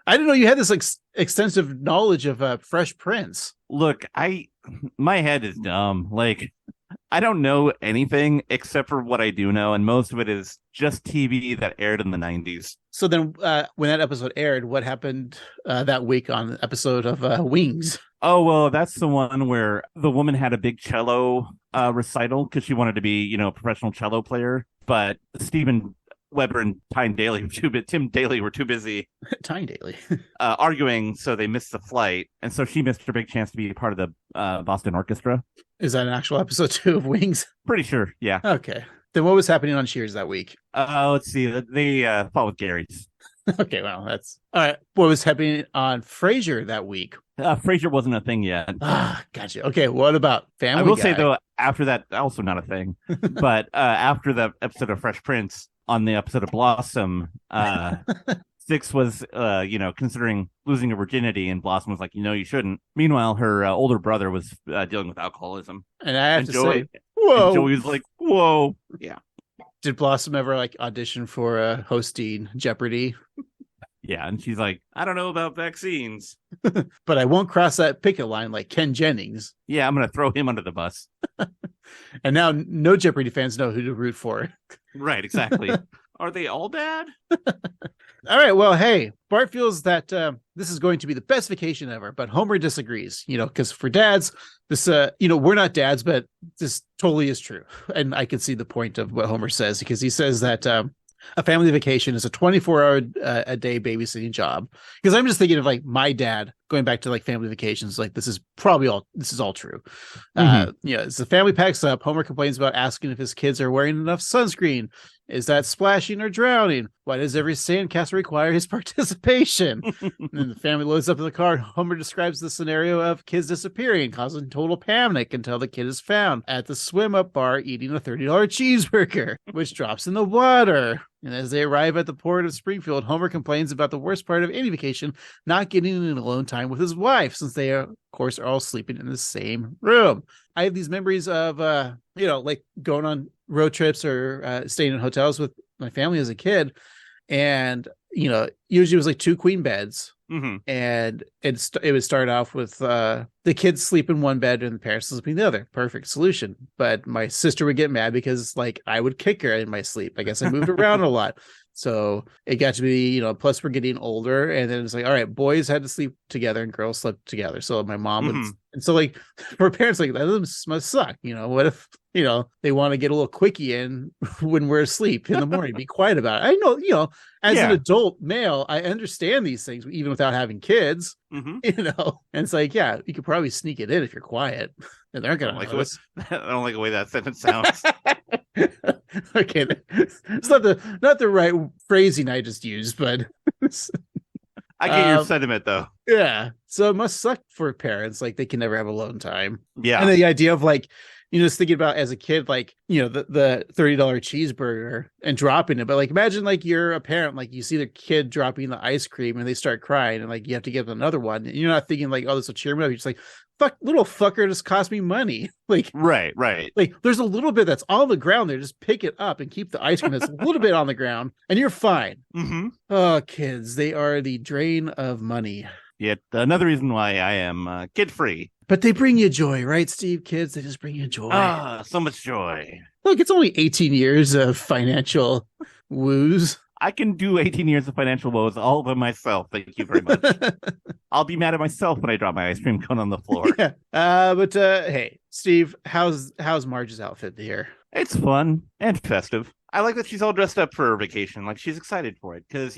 I didn't know you had this like extensive knowledge of Fresh Prince.
Look, my head is dumb. Like, I don't know anything except for what I do know, and most of it is just TV that aired in the 90s.
So then when that episode aired, what happened that week on the episode of Wings?
Oh, well, that's the one where the woman had a big cello recital because she wanted to be, a professional cello player. But Stephen Weber and Tim Daly were too busy
Tyne Daly
arguing, so they missed the flight. And so she missed her big chance to be part of the Boston Orchestra.
Is that an actual episode 2 of Wings?
Pretty sure, yeah.
Okay. Then what was happening on Cheers that week?
Let's see. They fought with Gary's.
Okay, well, that's all right. What was happening on Frasier that week?
Frasier wasn't a thing yet.
Gotcha. Okay, what about Family
I will
Guy?
say, though, after that, also not a thing. But after the episode of Fresh Prince, on the episode of Blossom, Six was, considering losing her virginity, and Blossom was like, you shouldn't. Meanwhile, her older brother was dealing with alcoholism.
And I have to
Joey,
say, whoa.
And Joey was like, whoa. Yeah.
Did Blossom ever audition for hosting Jeopardy?
Yeah, and she's like, I don't know about vaccines.
But I won't cross that picket line like Ken Jennings.
Yeah, I'm going to throw him under the bus.
And now no Jeopardy fans know who to root for.
Right, exactly. Are they all bad?
All right, well, hey, Bart feels that this is going to be the best vacation ever, but Homer disagrees, because for dads, this, we're not dads, but this totally is true. And I can see the point of what Homer says, because he says that a family vacation is a 24-hour a day babysitting job. Because I'm just thinking of my dad going back to family vacations. This is all true. As the family packs up, Homer complains about asking if his kids are wearing enough sunscreen. Is that splashing or drowning? Why does every sandcastle require his participation? And then the family loads up in the car. Homer describes the scenario of kids disappearing, causing total panic until the kid is found at the swim-up bar eating a $30 cheeseburger, which drops in the water. And as they arrive at the port of Springfield, Homer complains about the worst part of any vacation, not getting an alone time with his wife, since they, of course, are all sleeping in the same room. I have these memories of, going on road trips or staying in hotels with my family as a kid. And, usually it was 2 queen beds.
Mm-hmm.
And it would start off with the kids sleep in one bed and the parents sleep in the other. Perfect solution. But my sister would get mad because I would kick her in my sleep. I guess I moved around a lot. So it got to be, plus we're getting older, and then it's all right, boys had to sleep together and girls slept together. So my mom would, and so for parents, that must suck. What if, they want to get a little quickie in when we're asleep in the morning, be quiet about it. I know, as an adult male, I understand these things even without having kids, and it's you could probably sneak it in if you're quiet. And they're going to
I don't like the way that sentence sounds.
Okay, it's not the right phrasing I just used, but
I get your sentiment though.
Yeah, so it must suck for parents, they can never have alone time.
Yeah,
and the idea of just thinking about as a kid, the $30 cheeseburger and dropping it, but imagine you're a parent, you see the kid dropping the ice cream and they start crying, and you have to give them another one, and you're not thinking oh, this will cheer me up. You're just fuck, little fucker, just cost me money.
Right.
There's a little bit that's on the ground there. Just pick it up and keep the ice cream that's a little bit on the ground, and you're fine.
Mm-hmm.
Oh, kids, they are the drain of money.
Yet another reason why I am kid free.
But they bring you joy, right, Steve? Kids, they just bring you joy.
So much joy.
Look, it's only 18 years of financial woes.
I can do 18 years of financial woes all by myself. Thank you very much. I'll be mad at myself when I drop my ice cream cone on the floor.
Yeah. But hey, Steve, how's Marge's outfit here?
It's fun and festive. I like that she's all dressed up for her vacation. She's excited for it because,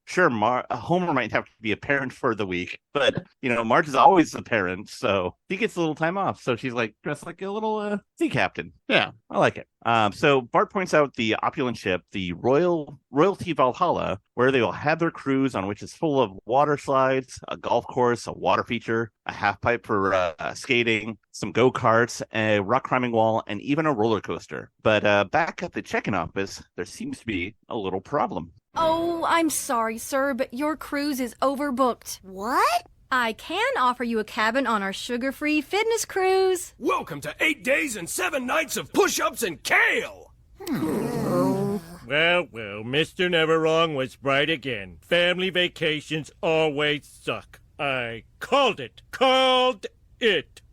sure, Homer might have to be a parent for the week, but, Marge is always a parent, so he gets a little time off. So she's dressed like a little sea captain.
Yeah,
I like it. So Bart points out the opulent ship, the Royalty Valhalla, where they will have their cruise, on which is full of water slides, a golf course, a water feature, a half pipe for skating, some go-karts, a rock climbing wall, and even a roller coaster. But back at the check-in office, there seems to be a little problem.
Oh, I'm sorry, sir, but your cruise is overbooked.
What?
I can offer you a cabin on our sugar-free fitness cruise.
Welcome to 8 days and 7 nights of push-ups and kale! Well, Mr. Neverwrong was right again. Family vacations always suck. I called it.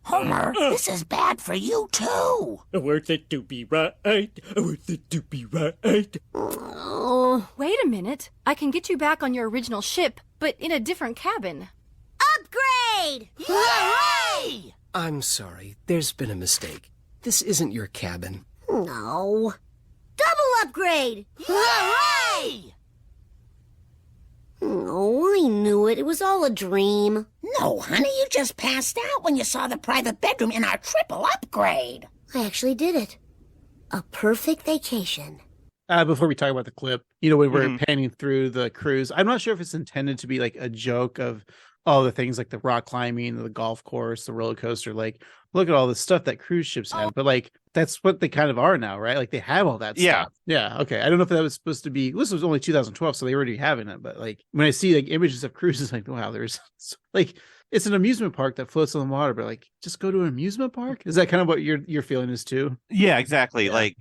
Homer, this is bad for you, too.
Worth it to be right. Worth it to be right.
Oh,
Wait a minute. I can get you back on your original ship, but in a different cabin.
upgrade!
Hooray!
I'm sorry. There's been a mistake. This isn't your cabin.
No. Double upgrade!
Hooray!
Oh, I knew it. It was all a dream.
No, honey, you just passed out when you saw the private bedroom in our triple upgrade.
I actually did it. A perfect vacation.
Before we talk about the clip, when we're panning through the cruise, I'm not sure if it's intended to be like a joke of all the things like the rock climbing, the golf course, the roller coaster. Like, look at all the stuff that cruise ships have. But like, that's what they kind of are now, right? Like, they have all that stuff. Yeah. Okay. I don't know if that was supposed to be. This was only 2012, so they already having it. But like, when I see like images of cruises, like, wow, there's like, it's an amusement park that floats on the water. But like, just go to an amusement park. Is that kind of what your feeling is too?
Yeah, exactly.
Yeah.
Like,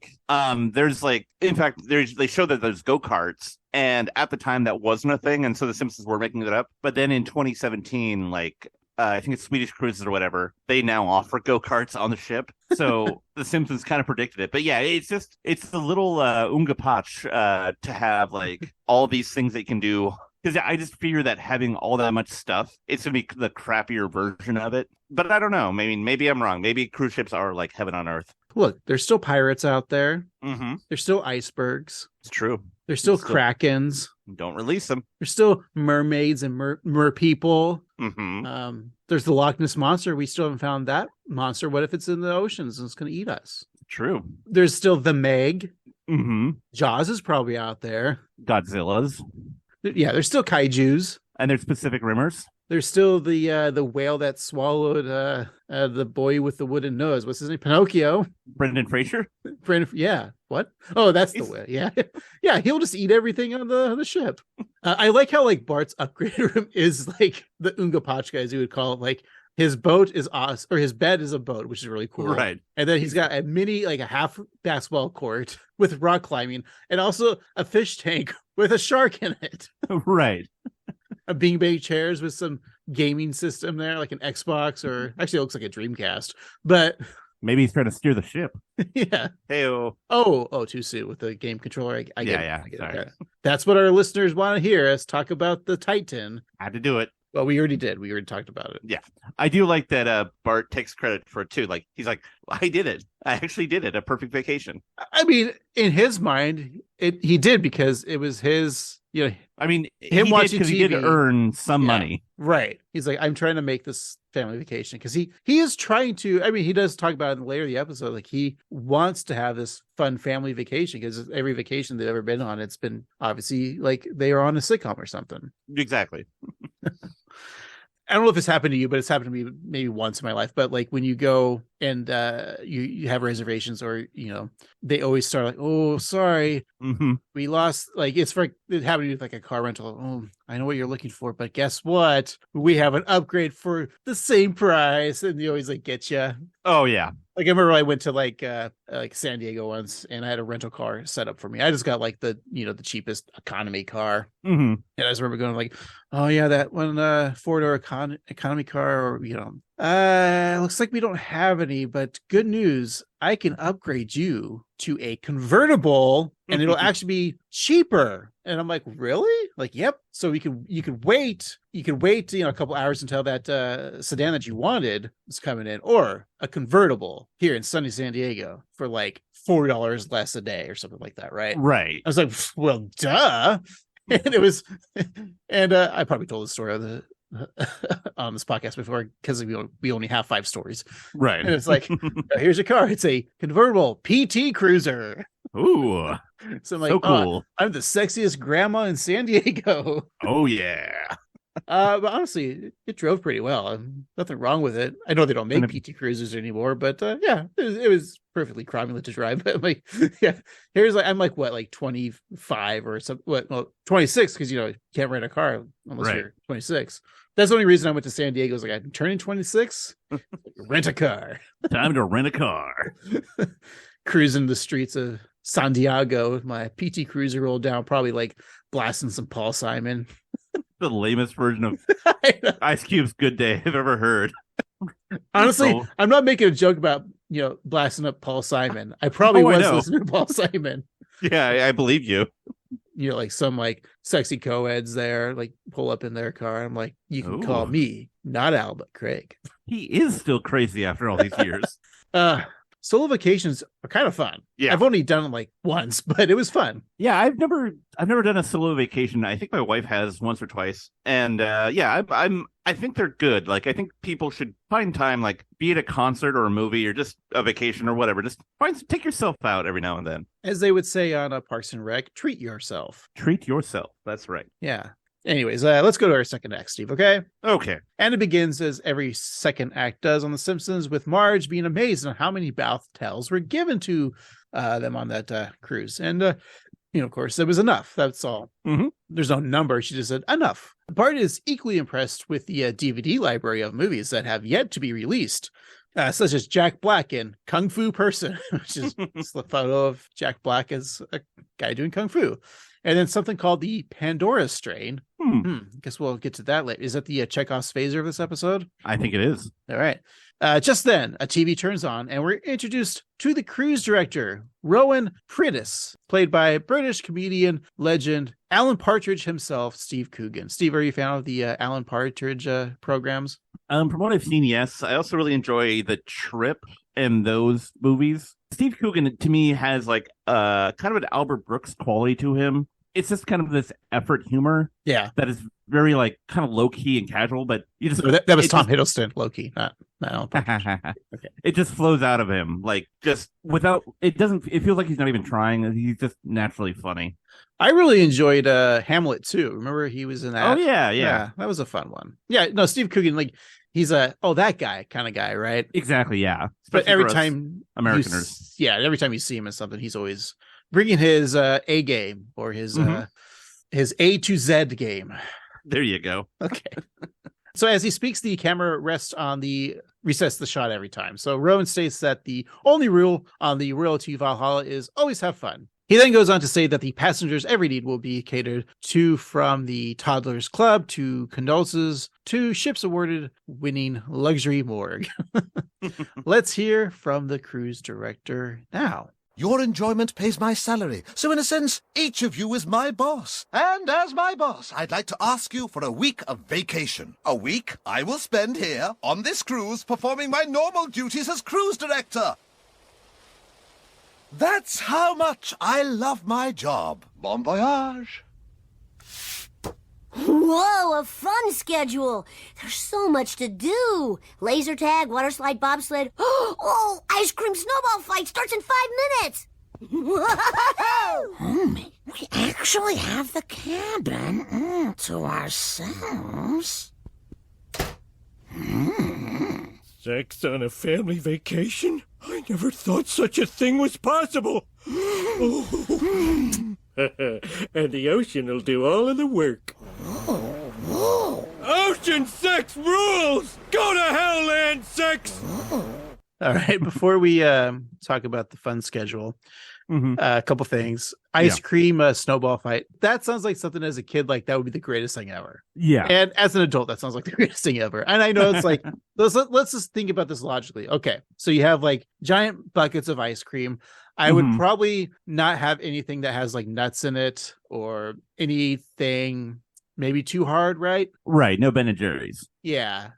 there's like, in fact, they show that there's go-karts, and at the time that wasn't a thing, and so the Simpsons were making it up. But then in 2017, like, I think it's Swedish Cruises or whatever, they now offer go-karts on the ship. So the Simpsons kind of predicted it. But yeah, it's the little Unga Patch to have like all these things that you can do. Because I just fear that having all that much stuff, it's going to be the crappier version of it. But I don't know. Maybe I'm wrong. Maybe cruise ships are like heaven on earth.
Look, there's still pirates out there.
Mm-hmm.
There's still icebergs.
It's true.
There's still krakens.
Don't release them.
There's still mermaids and mer people.
Mm-hmm.
There's the Loch Ness Monster. We still haven't found that monster. What if it's in the oceans and it's going to eat us?
True.
There's still the Meg.
Mm-hmm.
Jaws is probably out there.
Godzilla's.
Yeah, there's still kaijus.
And there's Pacific Rimmers.
There's still the whale that swallowed the boy with the wooden nose. What's his name? Pinocchio.
Brendan Fraser.
Yeah. What? Oh, that's the whale. Yeah. Yeah. He'll just eat everything on the ship. I like how like Bart's upgrade room is like the Unga Patch guys, you would call it. Like, his boat is us, or his bed is a boat, which is really cool.
Right.
And then he's got a mini, like a half basketball court with rock climbing, and also a fish tank with a shark in it.
Right.
A beanbag chairs with some gaming system there, like an Xbox, or actually it looks like a Dreamcast. But
maybe he's trying to steer the ship.
yeah.
Hey-o.
Oh, too soon with the game controller. I get it.
Yeah.
I get
Sorry.
it. That's what our listeners want to hear us talk about the Titan.
Had to do it.
Well, we already did. We already talked about it.
Yeah. I do like that Bart takes credit for it too. Like, he's like, I did it. I actually did it. A perfect vacation.
I mean, in his mind, he did, because it was his,
I mean,
him watching
because he did
TV.
earn some money.
Right. He's like, I'm trying to make this family vacation, because he is trying to. I mean, he does talk about it later in the episode. Like, he wants to have this fun family vacation, because every vacation they've ever been on, it's been obviously like they are on a sitcom or something.
Exactly.
I don't know if this happened to you, but it's happened to me maybe once in my life. But like, when you go and you have reservations, or they always start like, oh, sorry, we lost. Like, it happened to me with like a car rental. Oh, I know what you're looking for, but guess what? We have an upgrade for the same price, and they always like get you.
Oh yeah.
Like, I remember I went to like San Diego once, and I had a rental car set up for me. I just got like the cheapest economy car.
Mm-hmm.
And I just remember going like, oh yeah, that one 4-door economy car, or looks like we don't have any, but good news, I can upgrade you to a convertible, and it'll actually be cheaper. And I'm like, really? Like, yep. So you could wait a couple hours until that sedan that you wanted is coming in, or a convertible here in sunny San Diego for like $4 less a day or something like that, right?
Right.
I was like, well, duh. And it was, and I probably told the story on this podcast before, because we only have 5 stories.
Right.
And it's like, here's your car. It's a convertible PT Cruiser.
Ooh.
So I'm like,
so cool.
I'm the sexiest grandma in San Diego.
Oh yeah.
But honestly, it drove pretty well. Nothing wrong with it. I know they don't make PT Cruisers anymore, but yeah, it was perfectly cromulent to drive. But like, yeah, I'm like what, like 25 or something? What? Well, 26, because you can't rent a car unless you're 26. That's the only reason I went to San Diego. Was like, I'm turning 26. Rent a car.
Time to rent a car.
Cruising the streets of San Diego with my PT Cruiser rolled down, probably like blasting some Paul Simon.
The lamest version of Ice Cube's Good Day I've ever heard.
Honestly,
So-
I'm not making a joke about, blasting up Paul Simon. I probably
I
was
know.
listening to Paul Simon.
Yeah, I believe you.
Like some like sexy co-eds there, like pull up in their car. I'm like, you can call
Ooh.
me, not Al, but Craig.
He is still crazy after all these years.
Solo vacations are kind of fun.
Yeah.
I've only done them like once, but it was fun.
Yeah, I've never done a solo vacation. I think my wife has once or twice, and I think they're good. Like, I think people should find time, like, be it a concert or a movie or just a vacation or whatever. Just take yourself out every now and then.
As they would say on Parks and Rec, treat yourself.
Treat yourself. That's right.
Yeah. Anyways, let's go to our second act, Steve. Okay.
Okay.
And it begins as every second act does on The Simpsons, with Marge being amazed on how many bath towels were given to them on that cruise. And, of course, it was enough. That's all.
Mm-hmm.
There's no number. She just said enough. Bart is equally impressed with the DVD library of movies that have yet to be released, such as Jack Black in Kung Fu Person, which is the photo of Jack Black as a guy doing Kung Fu. And then something called the Pandora Strain. Guess we'll get to that later. Is that the Chekhov's phaser of this episode?
I think it is.
All right. Just then, a TV turns on, and we're introduced to the cruise director, Rowan Prittis, played by British comedian legend Alan Partridge himself, Steve Coogan. Steve, are you a fan of the Alan Partridge programs?
From what I've seen, yes. I also really enjoy The Trip and those movies. Steve Coogan, to me, has like kind of an Albert Brooks quality to him. It's just kind of this effort humor.
Yeah.
That is very like kind of low key and casual, but you just
So that was Tom Hiddleston, Loki, not Alan Partridge.
Okay. It just flows out of him, like just without. It doesn't. It feels like he's not even trying. He's just naturally funny.
I really enjoyed Hamlet too. Remember he was in that?
Oh yeah.
That was a fun one. Yeah, no, Steve Coogan, like he's that guy kind of guy, right?
Exactly, yeah.
But
Especially
every
for us
time
Americaners,
every time you see him in something, he's always bringing his A game or his A to Z game.
There you go.
Okay. So as he speaks, the camera resets the shot every time. So Rowan states that the only rule on the Royalty Valhalla is always have fun. He then goes on to say that the passengers' every need will be catered to, from the toddlers club to condolences to ships awarded winning luxury morgue. Let's hear from the cruise director now.
Your enjoyment pays my salary, so in a sense, each of you is my boss. And as my boss, I'd like to ask you for a week of vacation. A week I will spend here, on this cruise, performing my normal duties as cruise director. That's how much I love my job. Bon voyage.
Whoa, a fun schedule. There's so much to do. Laser tag, water slide, bobsled. Oh, ice cream snowball fight starts in 5 minutes.
Oh, we actually have the cabin to ourselves.
Sex on a family vacation? I never thought such a thing was possible. And the ocean will do all of the work. Ocean sex rules! Go to hell, land sex!
All right. Before we talk about the fun schedule, a couple things. Ice cream snowball fight. That sounds like something as a kid, like that would be the greatest thing ever.
Yeah.
And as an adult, that sounds like the greatest thing ever. And I know it's like, let's just think about this logically. Okay. So you have like giant buckets of ice cream. I would probably not have anything that has like nuts in it or anything maybe too hard, right?
Right. No Ben and Jerry's.
Yeah.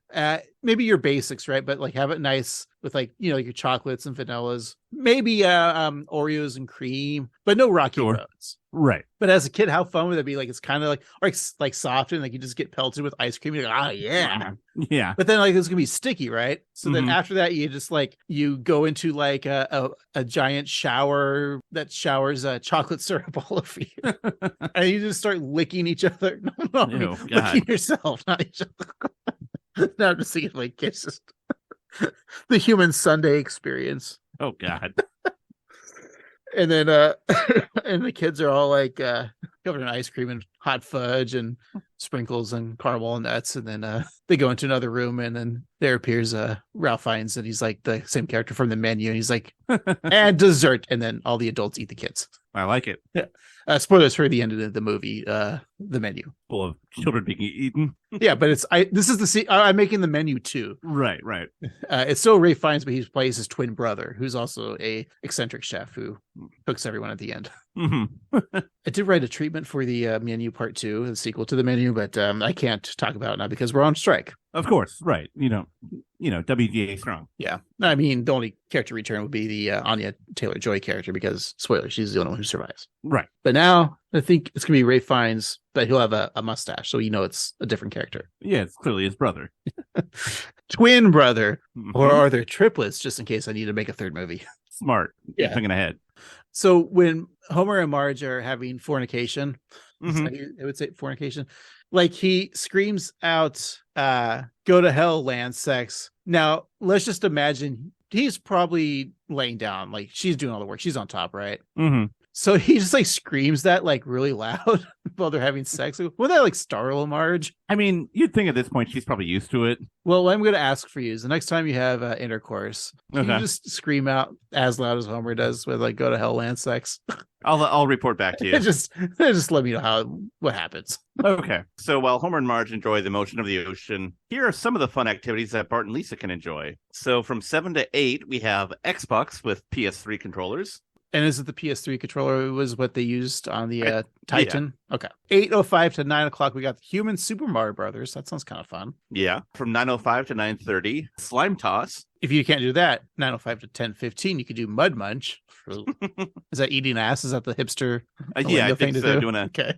Maybe your basics, right? But like have it nice with like, your chocolates and vanillas, maybe Oreos and cream, but no rocky roads.
Right.
But as a kid, how fun would that be? Like, it's kind of like, or like soft and like you just get pelted with ice cream. You're like, oh yeah.
Yeah.
But then like it's gonna be sticky, right? So then after that, you just like you go into like a giant shower that showers chocolate syrup all over you, and you just start licking each other. No, I mean, licking yourself, not each other. No, I'm just thinking like it's just the human Sunday experience.
Oh God.
And then and the kids are all like covered in ice cream and hot fudge and sprinkles and caramel and nuts. And then they go into another room, and then there appears Ralph Fiennes, and he's like the same character from the menu, and he's like, and dessert. And then all the adults eat the kids.
I like it.
Yeah. Spoilers for the end of the movie, the menu.
Full of children being eaten.
Yeah, but this is the I'm making the menu too.
Right.
It's still Ray Fiennes, but he plays his twin brother, who's also a eccentric chef who cooks everyone at the end.
Mm-hmm.
I did write a treatment for the menu part 2, the sequel to the menu, but I can't talk about it now because we're on strike.
Of course, right. WGA strong.
Yeah. I mean, the only character return would be the Anya Taylor-Joy character because, spoiler, she's the only one who survives.
Right.
But now I think it's going to be Ray Fiennes, but he'll have a mustache, so it's a different character.
Yeah, it's clearly his brother.
Twin brother.
Mm-hmm.
Or are there triplets, just in case I need to make a third movie?
Smart.
Yeah.
Thinking ahead.
So when Homer and Marge are having fornication,
Mm-hmm.
I would say fornication, like he screams out, go to hell, land sex. Now, let's just imagine he's probably laying down, like she's doing all the work. She's on top, right?
Mm-hmm.
So he just like screams that like really loud while they're having sex. Would that like startle Marge?
I mean, you'd think at this point she's probably used to it.
Well, what I'm going to ask for you is the next time you have intercourse, can you just scream out as loud as Homer does with like "Go to hell, land sex"?
I'll report back to you.
just let me know what happens.
Okay. So while Homer and Marge enjoy the motion of the ocean, here are some of the fun activities that Bart and Lisa can enjoy. So from 7 to 8, we have Xbox with PS3 controllers.
And is it the PS3 controller was what they used on the Titan? Yeah. Okay. 8:05 to 9 o'clock, we got the Human Super Mario Brothers. That sounds kind of fun.
Yeah. From 9:05 to 9:30, Slime Toss.
If you can't do that, 9:05 to 10:15, you could do Mud Munch. Is that eating ass? Is that the hipster?
Yeah, I think so.
Do?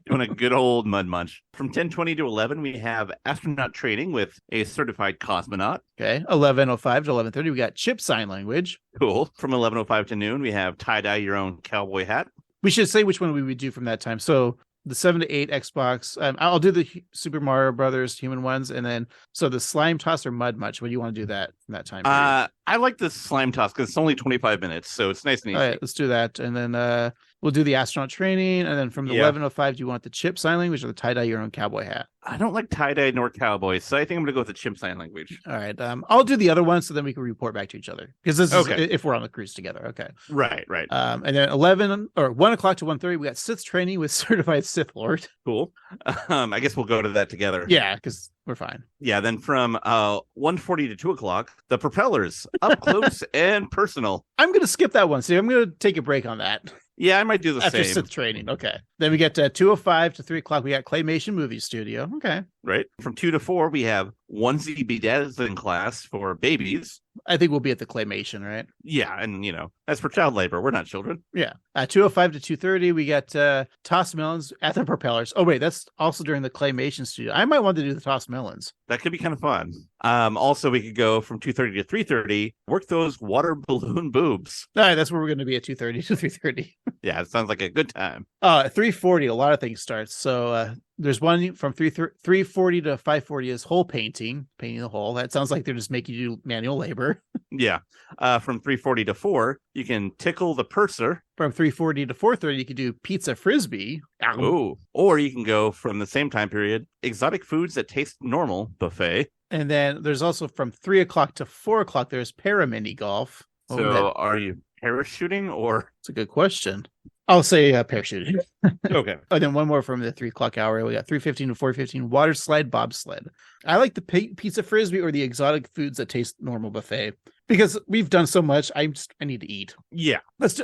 Doing a good old Mud Munch. From 10:20 to 11, we have astronaut training with a certified cosmonaut.
Okay. 11:05 to 11:30, we got Chip Sign Language.
Cool. From 11:05 to noon, we have tie-dye your own cowboy hat.
We should say which one we would do from that time. So the 7 to 8 Xbox. I'll do the Super Mario Brothers human ones, and then so the Slime Toss or Mud Munch. What do you want to do that from that time period?
I like the Slime Toss because it's only 25 minutes, so it's nice and easy.
All right, let's do that, and then we'll do the astronaut training, and then from the 11:05, do you want the Chip Sign Language or the tie-dye your own cowboy hat?
I don't like tie-dye nor cowboys, so I think I'm going to go with the Chip Sign Language.
All right, I'll do the other one so then we can report back to each other because this is if we're on the cruise together. Okay.
Right.
And then 1 o'clock to 1:30, we got Sith training with certified Sith Lord.
Cool. I guess we'll go to that together.
Yeah, because we're fine.
Yeah, then from 1:40 to 2 o'clock, the propellers, up close and personal.
I'm going to skip that one. See, I'm going to take a break on that.
Yeah, I might do the
After
same.
Sith training. Okay. Then we get to 2:05 to 3 o'clock. We got Claymation Movie Studio. Okay.
Right. From 2 to 4, we have onesie bedazzling class for babies.
I think we'll be at the Claymation, right?
Yeah, and that's for child labor. We're not children.
Yeah. 2:05 to 2:30, we got Toss Melons at the propellers. Oh wait, that's also during the Claymation Studio. I might want to do the Toss Melons.
That could be kind of fun. Also, we could go from 2:30 to 3:30. Work those water balloon boobs.
All right, that's where we're going to be at 2:30 to 3:30.
Yeah, it sounds like a good time.
3:40, a lot of things start. So there's one from 3:40 to 5:40 is hole painting the hole. That sounds like they're just making you do manual labor.
Yeah. From 3:40 to 4, you can tickle the purser.
From 3:40 to 4:30, you can do pizza frisbee.
Oh, or you can go from the same time period, exotic foods that taste normal buffet.
And then there's also from 3 o'clock to 4 o'clock, there's para mini golf.
So are you parachuting or?
It's a good question. I'll say parachuting.
Okay.
And then one more from the 3 o'clock hour. We got 3:15 to 4:15 water slide bobsled. I like the pizza frisbee or the exotic foods that taste normal buffet because we've done so much. I need to eat.
Yeah.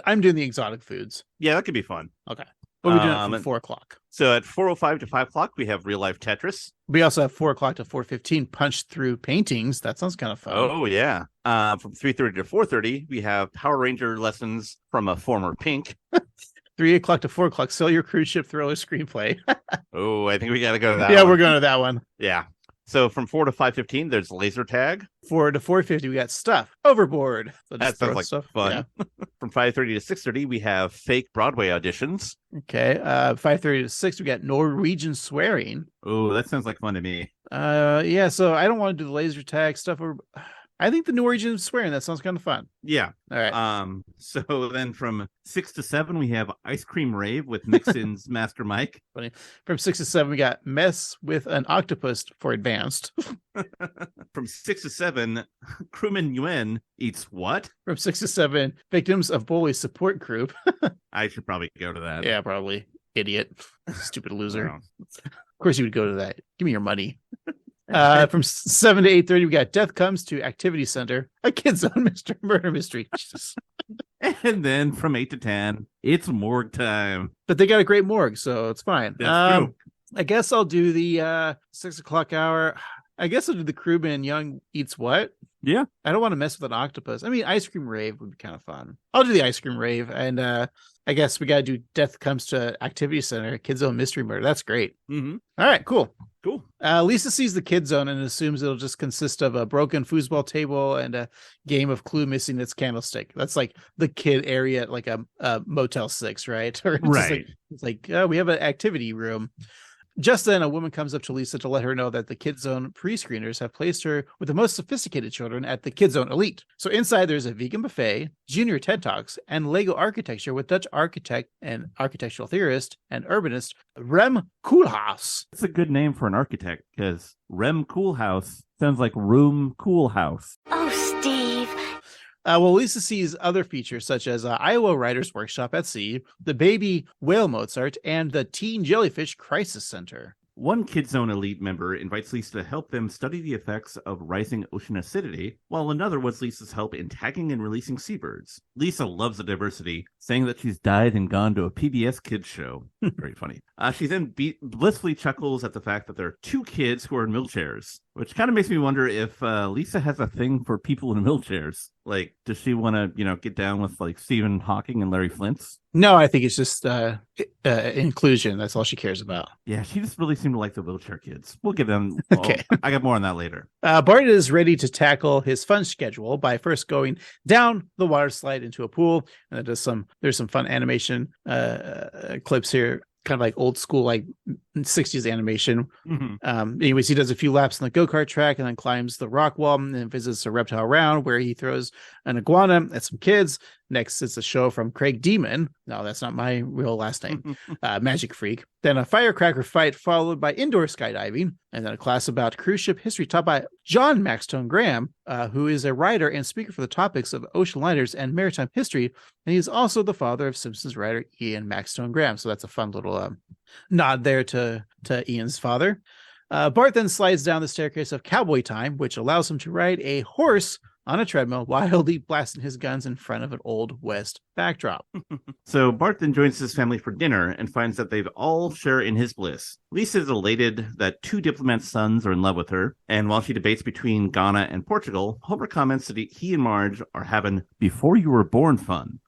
I'm doing the exotic foods.
Yeah, that could be fun.
Okay. What are we doing from 4 o'clock?
So at 4:05 to 5 o'clock, we have real life Tetris.
We also have 4 o'clock to 4:15 punch through paintings. That sounds kind of fun.
Oh, yeah. From 3:30 to 4:30, we have Power Ranger lessons from a former Pink.
3 o'clock to 4 o'clock, sell your cruise ship thriller screenplay.
Oh, I think we got to go to that
one.
We're
going to that one.
Yeah. So from 4 to 5:15, there's laser tag.
4 to 4:50, we got stuff overboard. So
that sounds like stuff. Fun. Yeah. From 5:30 to 6:30, we have fake Broadway auditions.
Okay. 5:30 to 6, we got Norwegian swearing.
Oh, that sounds like fun to me.
Yeah. So I don't want to do the laser tag stuff. I think the new origin of swearing, that sounds kind of fun.
Yeah.
All right.
So then from 6 to 7, we have Ice Cream Rave with Mixin's Master Mike.
Funny. From 6 to 7, we got Mess with an Octopus for Advanced.
From 6 to 7, Crewman Yuen eats what?
From 6 to 7, Victims of Bully Support Group.
I should probably go to that.
Yeah, probably. Idiot. Stupid loser.
Wow.
Of course you would go to that. Give me your money. From 7 to 8:30, we got Death Comes to Activity Center, a Kid's Own Murder Mystery. Jesus.
And then from 8 to 10, it's morgue time.
But they got a great morgue, so it's fine.
That's true.
I guess I'll do the 6 o'clock hour. I guess I'll do the Crewman Young Eats What?
Yeah.
I don't want to mess with an octopus. I mean, Ice Cream Rave would be kind of fun. I'll do the Ice Cream Rave. And I guess we got to do Death Comes to Activity Center, Kid Zone Mystery Murder. That's great.
Mm-hmm.
All right, cool.
Cool.
Lisa sees the Kid Zone and assumes it'll just consist of a broken foosball table and a game of Clue missing its candlestick. That's like the kid area at like a Motel 6, right? Or it's
Right.
It's like we have an activity room. Just then, a woman comes up to Lisa to let her know that the Kid Zone pre-screeners have placed her with the most sophisticated children at the Kid Zone Elite. So inside, there's a vegan buffet, junior TED Talks, and Lego architecture with Dutch architect and architectural theorist and urbanist Rem Koolhaas.
That's a good name for an architect because Rem Koolhaas sounds like Room Koolhaas.
Oh, Steve.
Well, Lisa sees other features such as Iowa Writers Workshop at Sea, the Baby Whale Mozart, and the Teen Jellyfish Crisis Center.
One Kid Zone Elite member invites Lisa to help them study the effects of rising ocean acidity, while another wants Lisa's help in tagging and releasing seabirds. Lisa loves the diversity, saying that she's died and gone to a PBS kids show. Very funny. She then blissfully chuckles at the fact that there are 2 kids who are in wheelchairs, which kind of makes me wonder if Lisa has a thing for people in wheelchairs. Like, does she want to, get down with like Stephen Hawking and Larry Flint's?
No, I think it's just inclusion. That's all she cares about.
Yeah, she just really seemed to like the wheelchair kids. We'll give them.
Okay.
I got more on that later.
Bart is ready to tackle his fun schedule by first going down the water slide into a pool, and there's some fun animation clips here, kind of like old school, like 60s animation.
Mm-hmm.
Anyways, he does a few laps on the go-kart track and then climbs the rock wall and then visits a reptile round where he throws an iguana at some kids. Next, it's a show from Craig Demon. No, that's not my real last name. Magic Freak. Then a firecracker fight followed by indoor skydiving, and then a class about cruise ship history taught by John Maxtone Graham, who is a writer and speaker for the topics of ocean liners and maritime history, and he's also the father of Simpsons writer Ian Maxtone Graham. So that's a fun little nod there to Ian's father. Bart then slides down the staircase of Cowboy Time, which allows him to ride a horse on a treadmill, wildly blasting his guns in front of an Old West backdrop.
So Bart then joins his family for dinner and finds that they've all share in his bliss. Lisa is elated that 2 diplomats' sons are in love with her, and while she debates between Ghana and Portugal, Homer comments that he and Marge are having before you were born fun.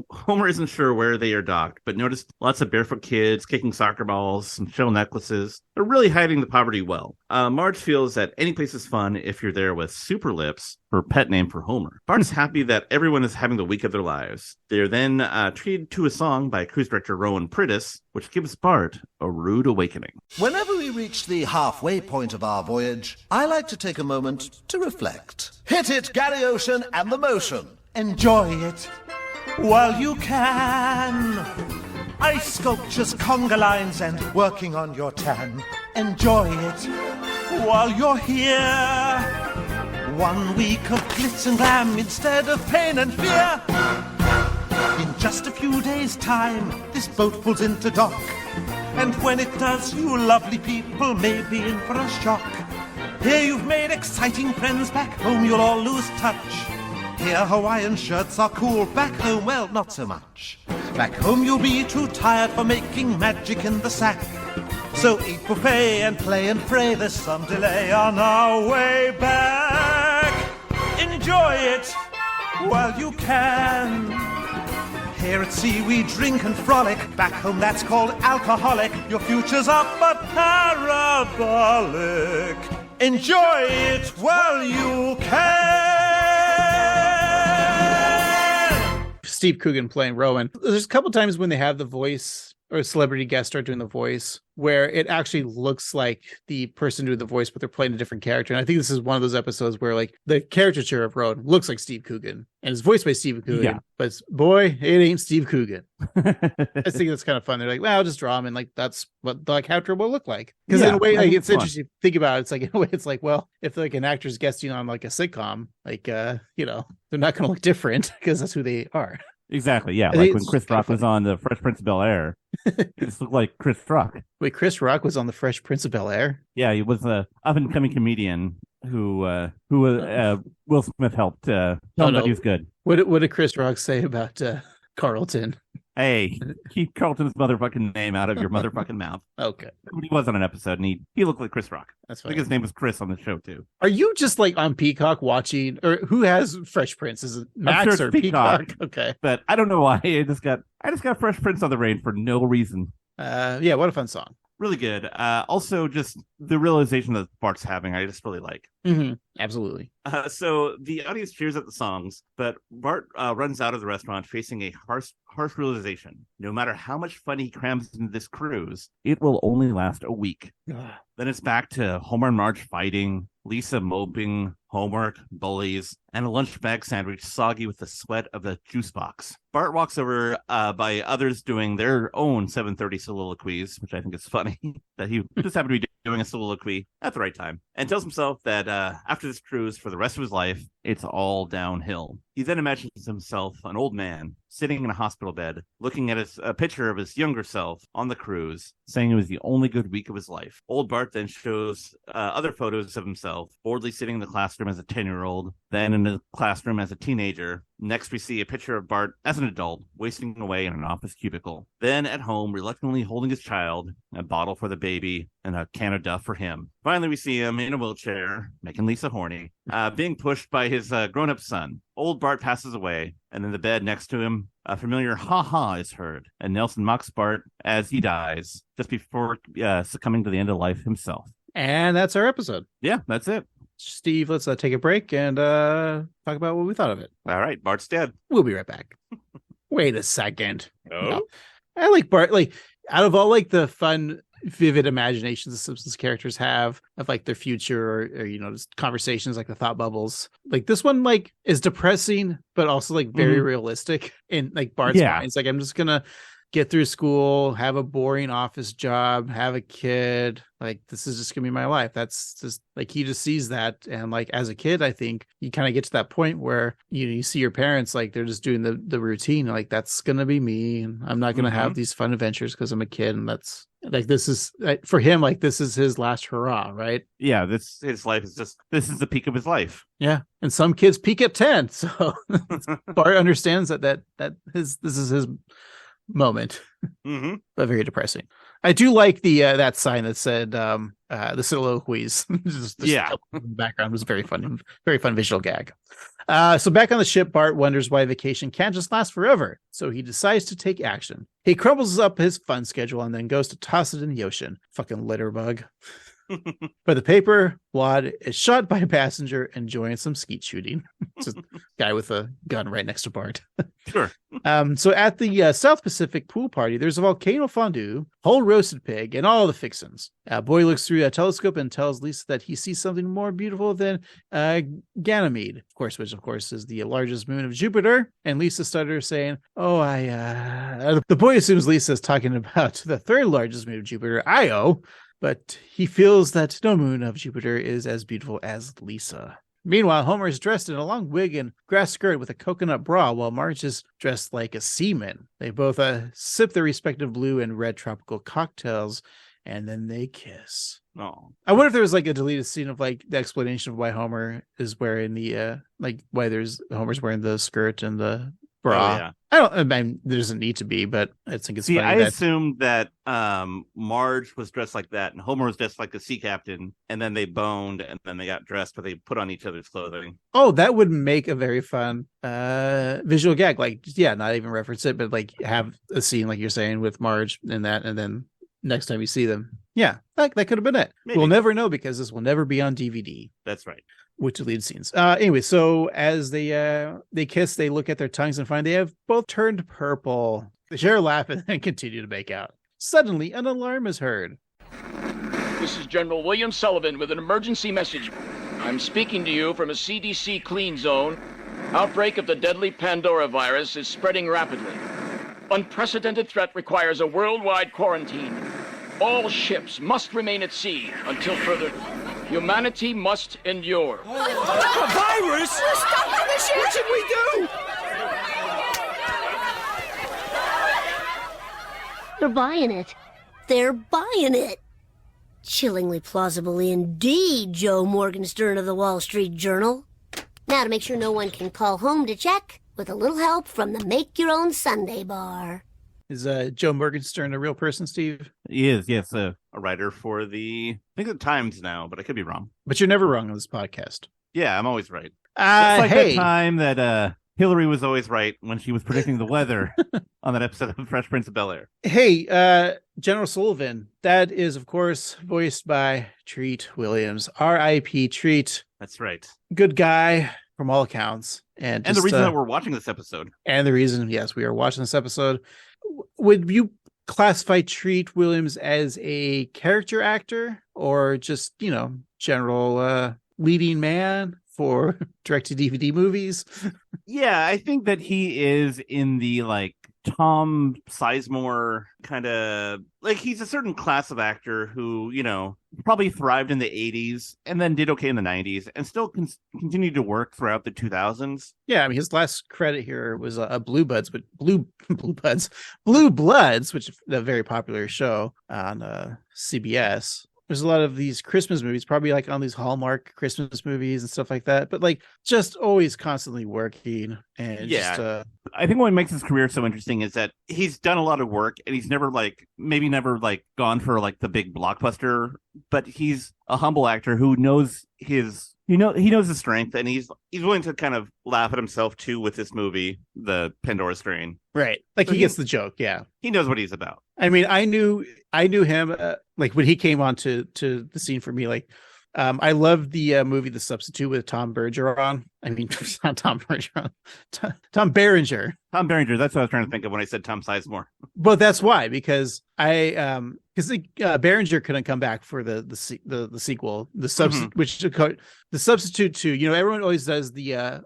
Homer isn't sure where they are docked, but noticed lots of barefoot kids kicking soccer balls, some shell necklaces. They're really hiding the poverty well. Marge feels that any place is fun if you're there with Super Lips, her pet name for Homer. Bart's happy that everyone is having the week of their lives. They're then treated to a song by cruise director Rowan Prittis, which gives Bart a rude awakening.
Whenever we reach the halfway point of our voyage, I like to take a moment to reflect. Hit it, Gary Ocean and the motion. Enjoy it while you can. Ice sculptures, conga lines, and working on your tan. Enjoy it while you're here. 1 week of glitz and glam instead of pain and fear. In just a few days' time, this boat pulls into dock. And when it does, you lovely people may be in for a shock. Here you've made exciting friends, back home you'll all lose touch. Here Hawaiian shirts are cool, back home, well, not so much. Back home you'll be too tired for making magic in the sack. So eat buffet and play and pray, there's some delay on our way back. Enjoy it while you can. Here at sea we drink and frolic, back home that's called alcoholic. Your future's up but parabolic. Enjoy it while you can.
Steve Coogan playing Rowan. There's a couple times when they have the voice or a celebrity guest star doing the voice, where it actually looks like the person doing the voice, but they're playing a different character. And I think this is one of those episodes where like the caricature of Rowan looks like Steve Coogan and is voiced by Steve Coogan, but boy, it ain't Steve Coogan. I think that's kind of fun. They're like, well, I'll just draw him, and like that's what the character will look like. Because in a way, like it's interesting to think about it. It's like in a way, it's like, well, if like an actor's guesting on like a sitcom, like you know, they're not going to look different because that's who they are.
Exactly. Yeah. Like when Chris Rock was on the Fresh Prince of Bel-Air, it just looked like Chris Rock.
Wait, Chris Rock was on the Fresh Prince of Bel-Air?
Yeah, he was a up and coming comedian who Will Smith helped tell him that he was good.
What did Chris Rock say about Carlton?
Hey, keep Carlton's motherfucking name out of your motherfucking mouth.
Okay.
He was on an episode, and he looked like Chris Rock.
That's
fine. I think his name was Chris on the show, too.
Are you just, like, on Peacock watching, or who has Fresh Prince? Is it Max or Peacock? Okay.
But I don't know why. I just got Fresh Prince on the rain for no reason.
Yeah, what a fun song.
Really good. Also, just the realization that Bart's having, I just really like.
Mm-hmm. Absolutely.
So the audience cheers at the songs, but Bart runs out of the restaurant facing a harsh realization. No matter how much fun he crams into this cruise, it will only last a week. Then it's back to Homer and Marge fighting, Lisa moping, homework, bullies, and a lunch bag sandwich soggy with the sweat of the juice box. Bart walks over by others doing their own 7:30 soliloquies, which I think is funny, that he just happened to be doing a soliloquy at the right time, and tells himself that after this cruise for the rest of his life, it's all downhill. He then imagines himself an old man sitting in a hospital bed, looking at a picture of his younger self on the cruise, saying it was the only good week of his life. Old Bart then shows other photos of himself, boredly sitting in the classroom as a 10-year-old, then in the classroom as a teenager. Next, we see a picture of Bart as an adult, wasting away in an office cubicle. Then at home, reluctantly holding his child, a bottle for the baby, and a can of Duff for him. Finally, we see him in a wheelchair, making Lisa horny, being pushed by his grown-up son. Old Bart passes away, and in the bed next to him, a familiar ha-ha is heard, and Nelson mocks Bart as he dies, just before succumbing to the end of life himself.
And that's our episode.
Yeah, that's it.
Steve, let's take a break and talk about what we thought of it.
All right, Bart's dead.
We'll be right back. Wait a second.
No.
I like Bart. Like, out of all like the fun, vivid imaginations the Simpsons characters have of like their future or you know, just conversations like the thought bubbles, like this one like is depressing but also like very realistic in like Bart's mind. It's like, I'm just gonna get through school, have a boring office job, have a kid. Like, this is just gonna be my life. That's just like, he just sees that. And like, as a kid, I think you kind of get to that point where you see your parents, like they're just doing the routine. Like, that's gonna be me, and I'm not gonna have these fun adventures because I'm a kid. And that's like, this is for him, like this is his last hurrah, right?
Yeah, his life is this is the peak of his life.
Yeah, and some kids peak at 10. So Bart understands that this is his moment. But very depressing. I do like the that sign that said the soliloquies. Just in the background was very fun visual gag. So back on the ship, Bart wonders why vacation can't just last forever, so he decides to take action. He crumbles up his fun schedule and then goes to toss it in the ocean. Fucking litterbug. But the paper wad is shot by a passenger enjoying some skeet shooting. Just a guy with a gun right next to Bart.
Sure.
So at the South Pacific pool party, there's a volcano fondue, whole roasted pig, and all the fixins. Boy looks through a telescope and tells Lisa that he sees something more beautiful than Ganymede, of course, which of course is the largest moon of Jupiter. And Lisa stutters, saying, "Oh, the boy assumes Lisa is talking about the third largest moon of Jupiter, Io." But he feels that no moon of Jupiter is as beautiful as Lisa. Meanwhile, Homer is dressed in a long wig and grass skirt with a coconut bra, while Marge is dressed like a seaman. They both sip their respective blue and red tropical cocktails, and then they kiss.
Oh,
I wonder if there was like a deleted scene of like the explanation of why Homer is wearing the Homer's wearing the skirt and the bra.
Oh, yeah.
I mean, there doesn't need to be, but I think it's funny.
I assumed that Marge was dressed like that and Homer was dressed like a sea captain, and then they boned and then they got dressed, but they put on each other's clothing.
Oh, that would make a very fun visual gag. Like, yeah, not even reference it, but like have a scene like you're saying with Marge and that, and then next time you see them, yeah, that could have been it. Maybe. We'll never know because this will never be on DVD.
That's right.
With deleted scenes. Anyway, so as they kiss, they look at their tongues and find they have both turned purple. They share a laugh and then continue to make out. Suddenly, an alarm is heard.
This is General William Sullivan with an emergency message. I'm speaking to you from a CDC clean zone. Outbreak of the deadly Pandora virus is spreading rapidly. Unprecedented threat requires a worldwide quarantine. All ships must remain at sea until further. Humanity must endure.
A virus?
Stop the ship!
What should we do?
They're buying it. They're buying it. Chillingly plausible indeed, Joe Morgenstern of the Wall Street Journal. Now to make sure no one can call home to check, with a little help from the Make Your Own Sunday Bar.
Is Joe Morgenstern a real person, Steve?
He is, yes.
A writer for I think the Times now, but I could be wrong.
But you're never wrong on this podcast.
Yeah, I'm always right.
It's like
hey.
that time that Hillary was always right when she was predicting the weather on that episode of Fresh Prince of Bel-Air.
Hey, General Sullivan. That is, of course, voiced by Treat Williams. R.I.P. Treat.
That's right.
Good guy from all accounts. And
the reason that we're watching this episode.
And the reason, yes, we are watching this episode. Would you classify Treat Williams as a character actor or just, general leading man for direct-to-DVD movies?
Yeah, I think that he is in the Tom Sizemore kind of he's a certain class of actor who, probably thrived in the 80s and then did okay in the 90s and still continued to work throughout the 2000s.
Yeah, I mean, his last credit here was Blue Bloods, which is a very popular show on CBS. There's a lot of these Christmas movies, probably on these Hallmark Christmas movies and stuff like that, but just always constantly working. And
I think what makes his career so interesting is that he's done a lot of work and he's never never gone for the big blockbuster, but he's a humble actor who knows his he knows his strength, and he's willing to kind of laugh at himself too with this movie, The Pandora Strain.
Right, he gets the joke. Yeah, he
knows what he's about.
I mean, I knew him when he came on to the scene for me. I loved the movie The Substitute with Tom Bergeron. I mean, not Tom Bergeron, Tom Berenger.
Tom Berenger. That's what I was trying to think of when I said Tom Sizemore.
But that's why, because Berenger couldn't come back for the sequel, the substitute, which the Substitute 2. Everyone always does the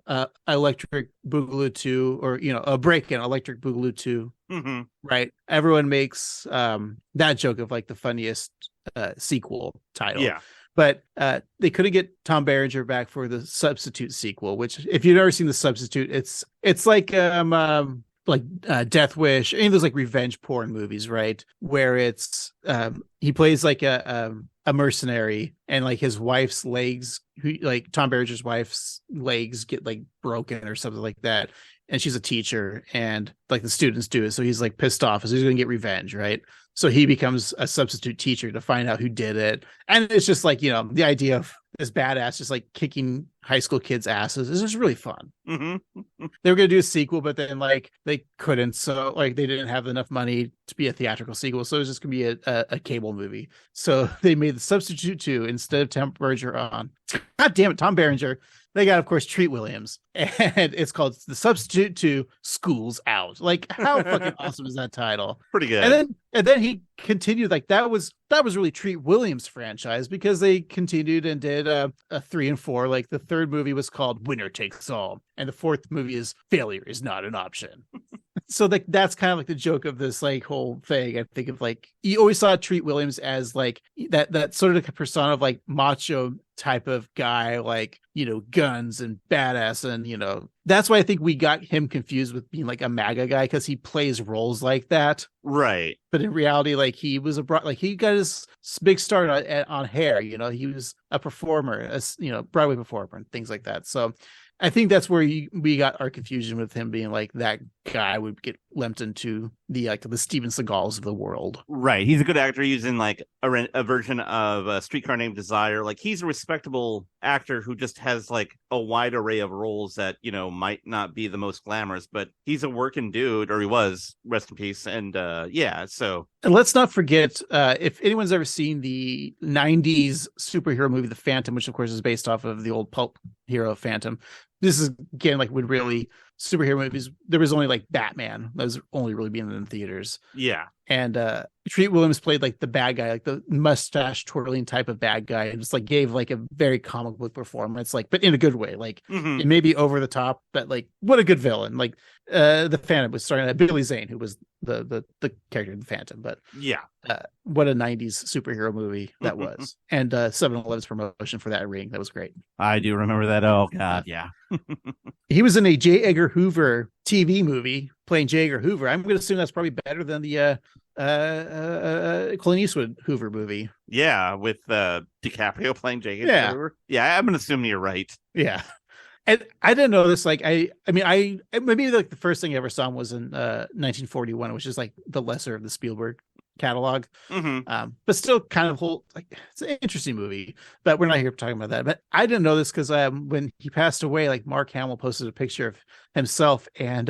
Electric Boogaloo 2, or a break-in Electric Boogaloo 2.
Mm-hmm.
Right? Everyone makes that joke of the funniest sequel title.
Yeah.
But they couldn't get Tom Berenger back for the Substitute sequel, which, if you've never seen The Substitute, it's like Death Wish, any of those revenge porn movies, right? Where it's he plays a mercenary, and his wife's legs, Tom Berenger's wife's legs get broken or something like that, and she's a teacher, and the students do it, so he's pissed off, so he's gonna get revenge, right? So he becomes a substitute teacher to find out who did it. And it's just the idea of this badass just kicking high school kids' asses is just really fun.
Mm-hmm.
They were going to do a sequel, but then they couldn't. So they didn't have enough money to be a theatrical sequel. So it was just going to be a cable movie. So they made The Substitute 2 instead of Tom Bergeron. God damn it, Tom Berenger. They got, of course, Treat Williams, and it's called The Substitute 2 School's Out. How fucking awesome is that title?
Pretty good.
And then he continued, that was really Treat Williams' franchise, because they continued and did a 3 and 4. The third movie was called Winner Takes All, and the fourth movie is Failure Is Not an Option. So that's kind of the joke of this whole thing. I think of you always saw Treat Williams as that sort of persona of macho type of guy, guns and badass, and that's why I think we got him confused with being a MAGA guy, because he plays roles like that,
right?
But in reality, he was he got his big start on Hair. He was a performer, Broadway performer and things like that. So I think that's where we got our confusion with him being that guy would get lumped into the Steven Seagals of the world.
Right. He's a good actor. He's in a version of a Streetcar Named Desire. He's a respectable actor who just has a wide array of roles that, might not be the most glamorous, but he's a working dude, or he was, rest in peace. And so.
And let's not forget, if anyone's ever seen the 90s superhero movie, The Phantom, which of course is based off of the old pulp hero Phantom. This is again when really superhero movies, there was only Batman that was only really being in theaters.
Yeah.
And Treat Williams played like the bad guy, like the mustache twirling type of bad guy, and just like gave like a very comic book performance, like, but in a good way. Like it may be over the top, but like what a good villain. Like the Phantom was starting at Billy Zane, who was the character in the Phantom, but what a 90s superhero movie that was. And 7-Eleven's promotion for that ring, that was great.
I do remember that. Oh god, yeah.
He was in a J. Edgar Hoover TV movie playing J. Edgar Hoover. I'm going to assume that's probably better than the Clint Eastwood Hoover movie.
Yeah, with DiCaprio playing J. Edgar Hoover. Yeah, I'm going to assume you're right.
Yeah. And I didn't know this. Like, I mean, maybe like the first thing I ever saw him was in 1941, which is like the lesser of the Spielberg catalog. But still kind of like, it's an interesting movie, but we're not here talking about that. But I didn't know this because when he passed away, like Mark Hamill posted a picture of himself and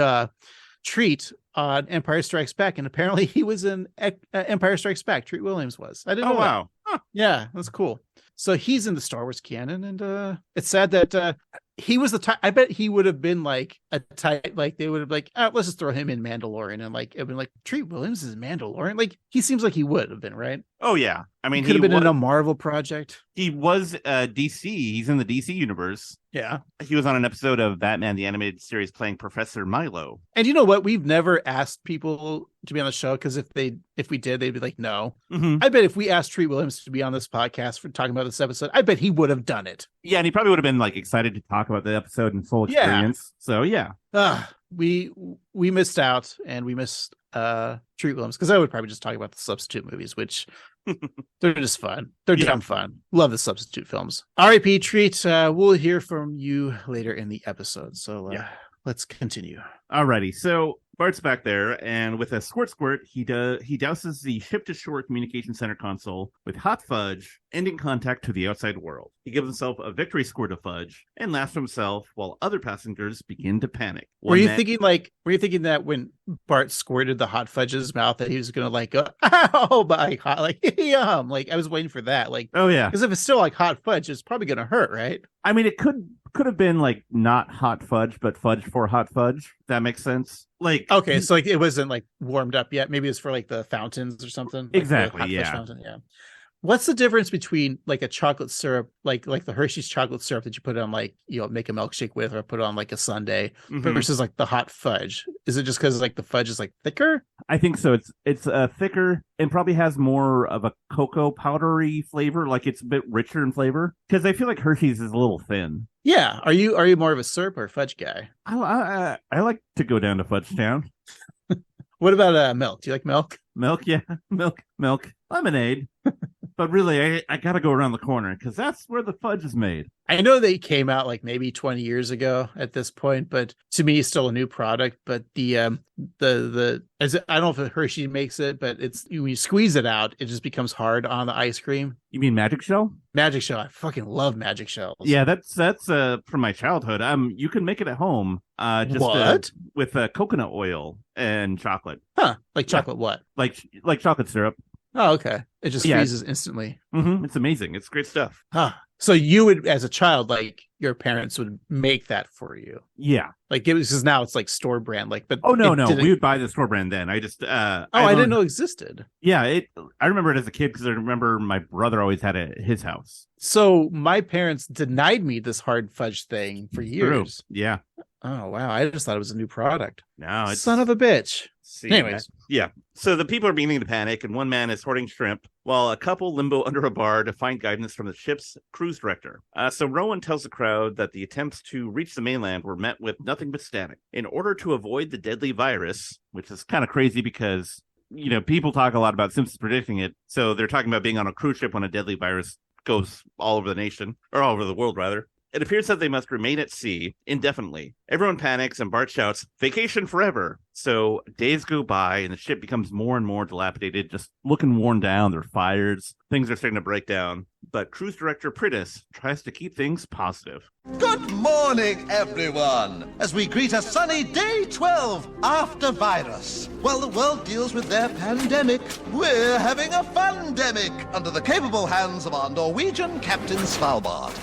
Treat on Empire Strikes Back, and apparently he was in Empire Strikes Back. Treat Williams was. I didn't know.
Wow.
Huh. Yeah, that's cool. So he's in the Star Wars canon, and it's sad that he was the type. I bet he would have been like a type, like they would have like, let's just throw him in Mandalorian, and like it'd been like Treat Williams is Mandalorian. Like he seems like he would have been, right?
Oh yeah, I mean
he could have been in a Marvel project.
He was DC. He's in the DC universe.
Yeah,
he was on an episode of Batman the Animated Series playing Professor Milo.
And you know what? We've never asked people to be on the show because if we did, they'd be like, no. I bet if we asked Treat Williams to be on this podcast for talking about this episode, I bet he would have done it.
Yeah, and he probably would have been like excited to talk about the episode in full experience. So yeah,
we missed out, and we missed Treat Williams because I would probably just talk about the substitute movies, which they're just fun. They're dumb fun. Love the substitute films. R.I.P. Treat. We'll hear from you later in the episode. So let's continue.
Alrighty. So Bart's back there, and with a squirt, he douses the ship-to-shore communication center console with hot fudge, ending contact to the outside world. He gives himself a victory squirt of fudge and laughs to himself while other passengers begin to panic.
Were you thinking that when Bart squirted the hot fudge in his mouth that he was gonna like go, oh my god, like yum? Like I was waiting for that. Like,
oh yeah,
because if it's still like hot fudge, it's probably gonna hurt, right?
I mean, it could have been like not hot fudge, but fudge for hot fudge. If that makes sense. Like,
okay, so like it wasn't like warmed up yet. Maybe it's for like the fountains or something. Like
exactly.
Yeah. Fountain, yeah. What's the difference between like a chocolate syrup, like the Hershey's chocolate syrup that you put on like, you know, make a milkshake with, or put on like a sundae, versus like the hot fudge? Is it just because like the fudge is like thicker?
I think so. It's thicker and probably has more of a cocoa powdery flavor. Like it's a bit richer in flavor, because I feel like Hershey's is a little thin.
Yeah. Are you more of a syrup or fudge guy?
I like to go down to Fudge Town.
What about milk? Do you like milk?
Milk, yeah. Milk. Lemonade. But really, I got to go around the corner because that's where the fudge is made.
I know they came out like maybe 20 years ago at this point, but to me, it's still a new product. But I don't know if Hershey makes it, but it's when you squeeze it out, it just becomes hard on the ice cream.
You mean Magic Shell?
Magic Shell. I fucking love Magic Shells.
Yeah, that's from my childhood. You can make it at home. With coconut oil and chocolate.
Huh? Like chocolate what?
Like chocolate syrup.
Oh, okay. It just freezes instantly.
It's amazing. It's great stuff.
Huh. So you would, as a child, like your parents would make that for you.
Yeah.
Like it was, because now it's like store brand. Like, but
no, we would buy the store brand then. I just I
didn't know it existed.
Yeah, I remember it as a kid because I remember my brother always had it at his house.
So my parents denied me this hard fudge thing for years.
True. Yeah.
Oh wow! I just thought it was a new product.
No, it's...
son of a bitch. Anyways,
yeah. So the people are beginning to panic, and one man is hoarding shrimp, while a couple limbo under a bar to find guidance from the ship's cruise director. So Rowan tells the crowd that the attempts to reach the mainland were met with nothing but static. In order to avoid the deadly virus, which is kind of crazy because, you know, people talk a lot about Simpsons predicting it, so they're talking about being on a cruise ship when a deadly virus goes all over the nation, or all over the world, rather. It appears that they must remain at sea indefinitely. Everyone panics, and Bart shouts, "Vacation forever!" So days go by, and the ship becomes more and more dilapidated, just looking worn down. There are fires. Things are starting to break down. But cruise director Pritis tries to keep things positive.
Good morning, everyone, as we greet a sunny day 12 after virus. While the world deals with their pandemic, we're having a fun-demic under the capable hands of our Norwegian Captain Svalbard.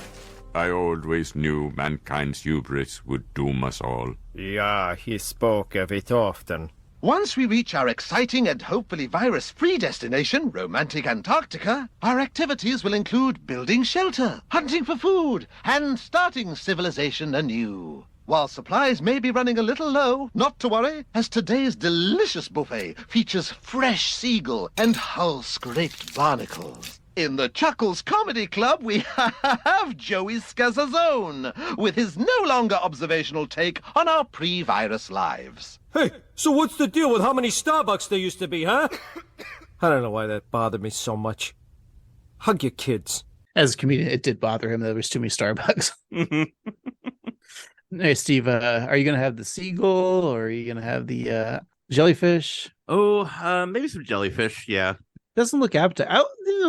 I always knew mankind's hubris would doom us all.
Yeah, he spoke of it often.
Once we reach our exciting and hopefully virus-free destination, romantic Antarctica, our activities will include building shelter, hunting for food, and starting civilization anew. While supplies may be running a little low, not to worry, as today's delicious buffet features fresh seagull and hull-scraped barnacles. In the Chuckles Comedy Club, we have Joey Scazzazone with his no longer observational take on our pre-virus lives.
Hey, so what's the deal with how many Starbucks there used to be, huh? I don't know why that bothered me so much. Hug your kids.
As a comedian, it did bother him that there was too many Starbucks. Hey, Steve, are you going to have the seagull or are you going to have the jellyfish?
Oh, maybe some jellyfish, yeah.
Doesn't look appetizing.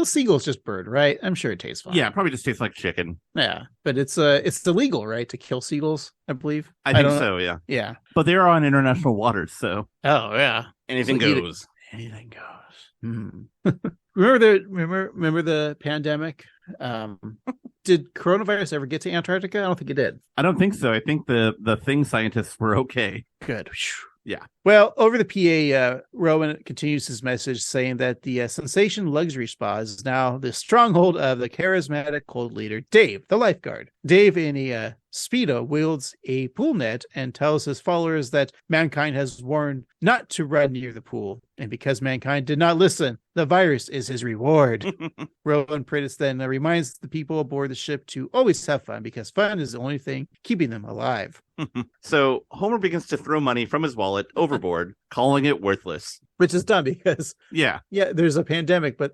Seagull's just bird, right? I'm sure it tastes fine.
Yeah, probably just tastes like chicken.
Yeah, but it's illegal, right, to kill seagulls, I believe.
I think so, yeah.
Yeah.
But they're on international waters, so.
Oh, yeah.
Anything goes.
Anything goes. Remember the pandemic? Did coronavirus ever get to Antarctica? I don't think it did.
I don't think so. I think the thing scientists were okay.
Good.
Yeah.
Well, over the PA, Rowan continues his message saying that the Sensation Luxury Spa is now the stronghold of the charismatic cold leader, Dave, the lifeguard. Dave, in a Speedo, wields a pool net and tells his followers that mankind has warned not to run near the pool. And because mankind did not listen, the virus is his reward. Rowan Prittis then reminds the people aboard the ship to always have fun because fun is the only thing keeping them alive.
So Homer begins to throw money from his wallet overboard, calling it worthless.
Which is dumb because
yeah,
there's a pandemic, but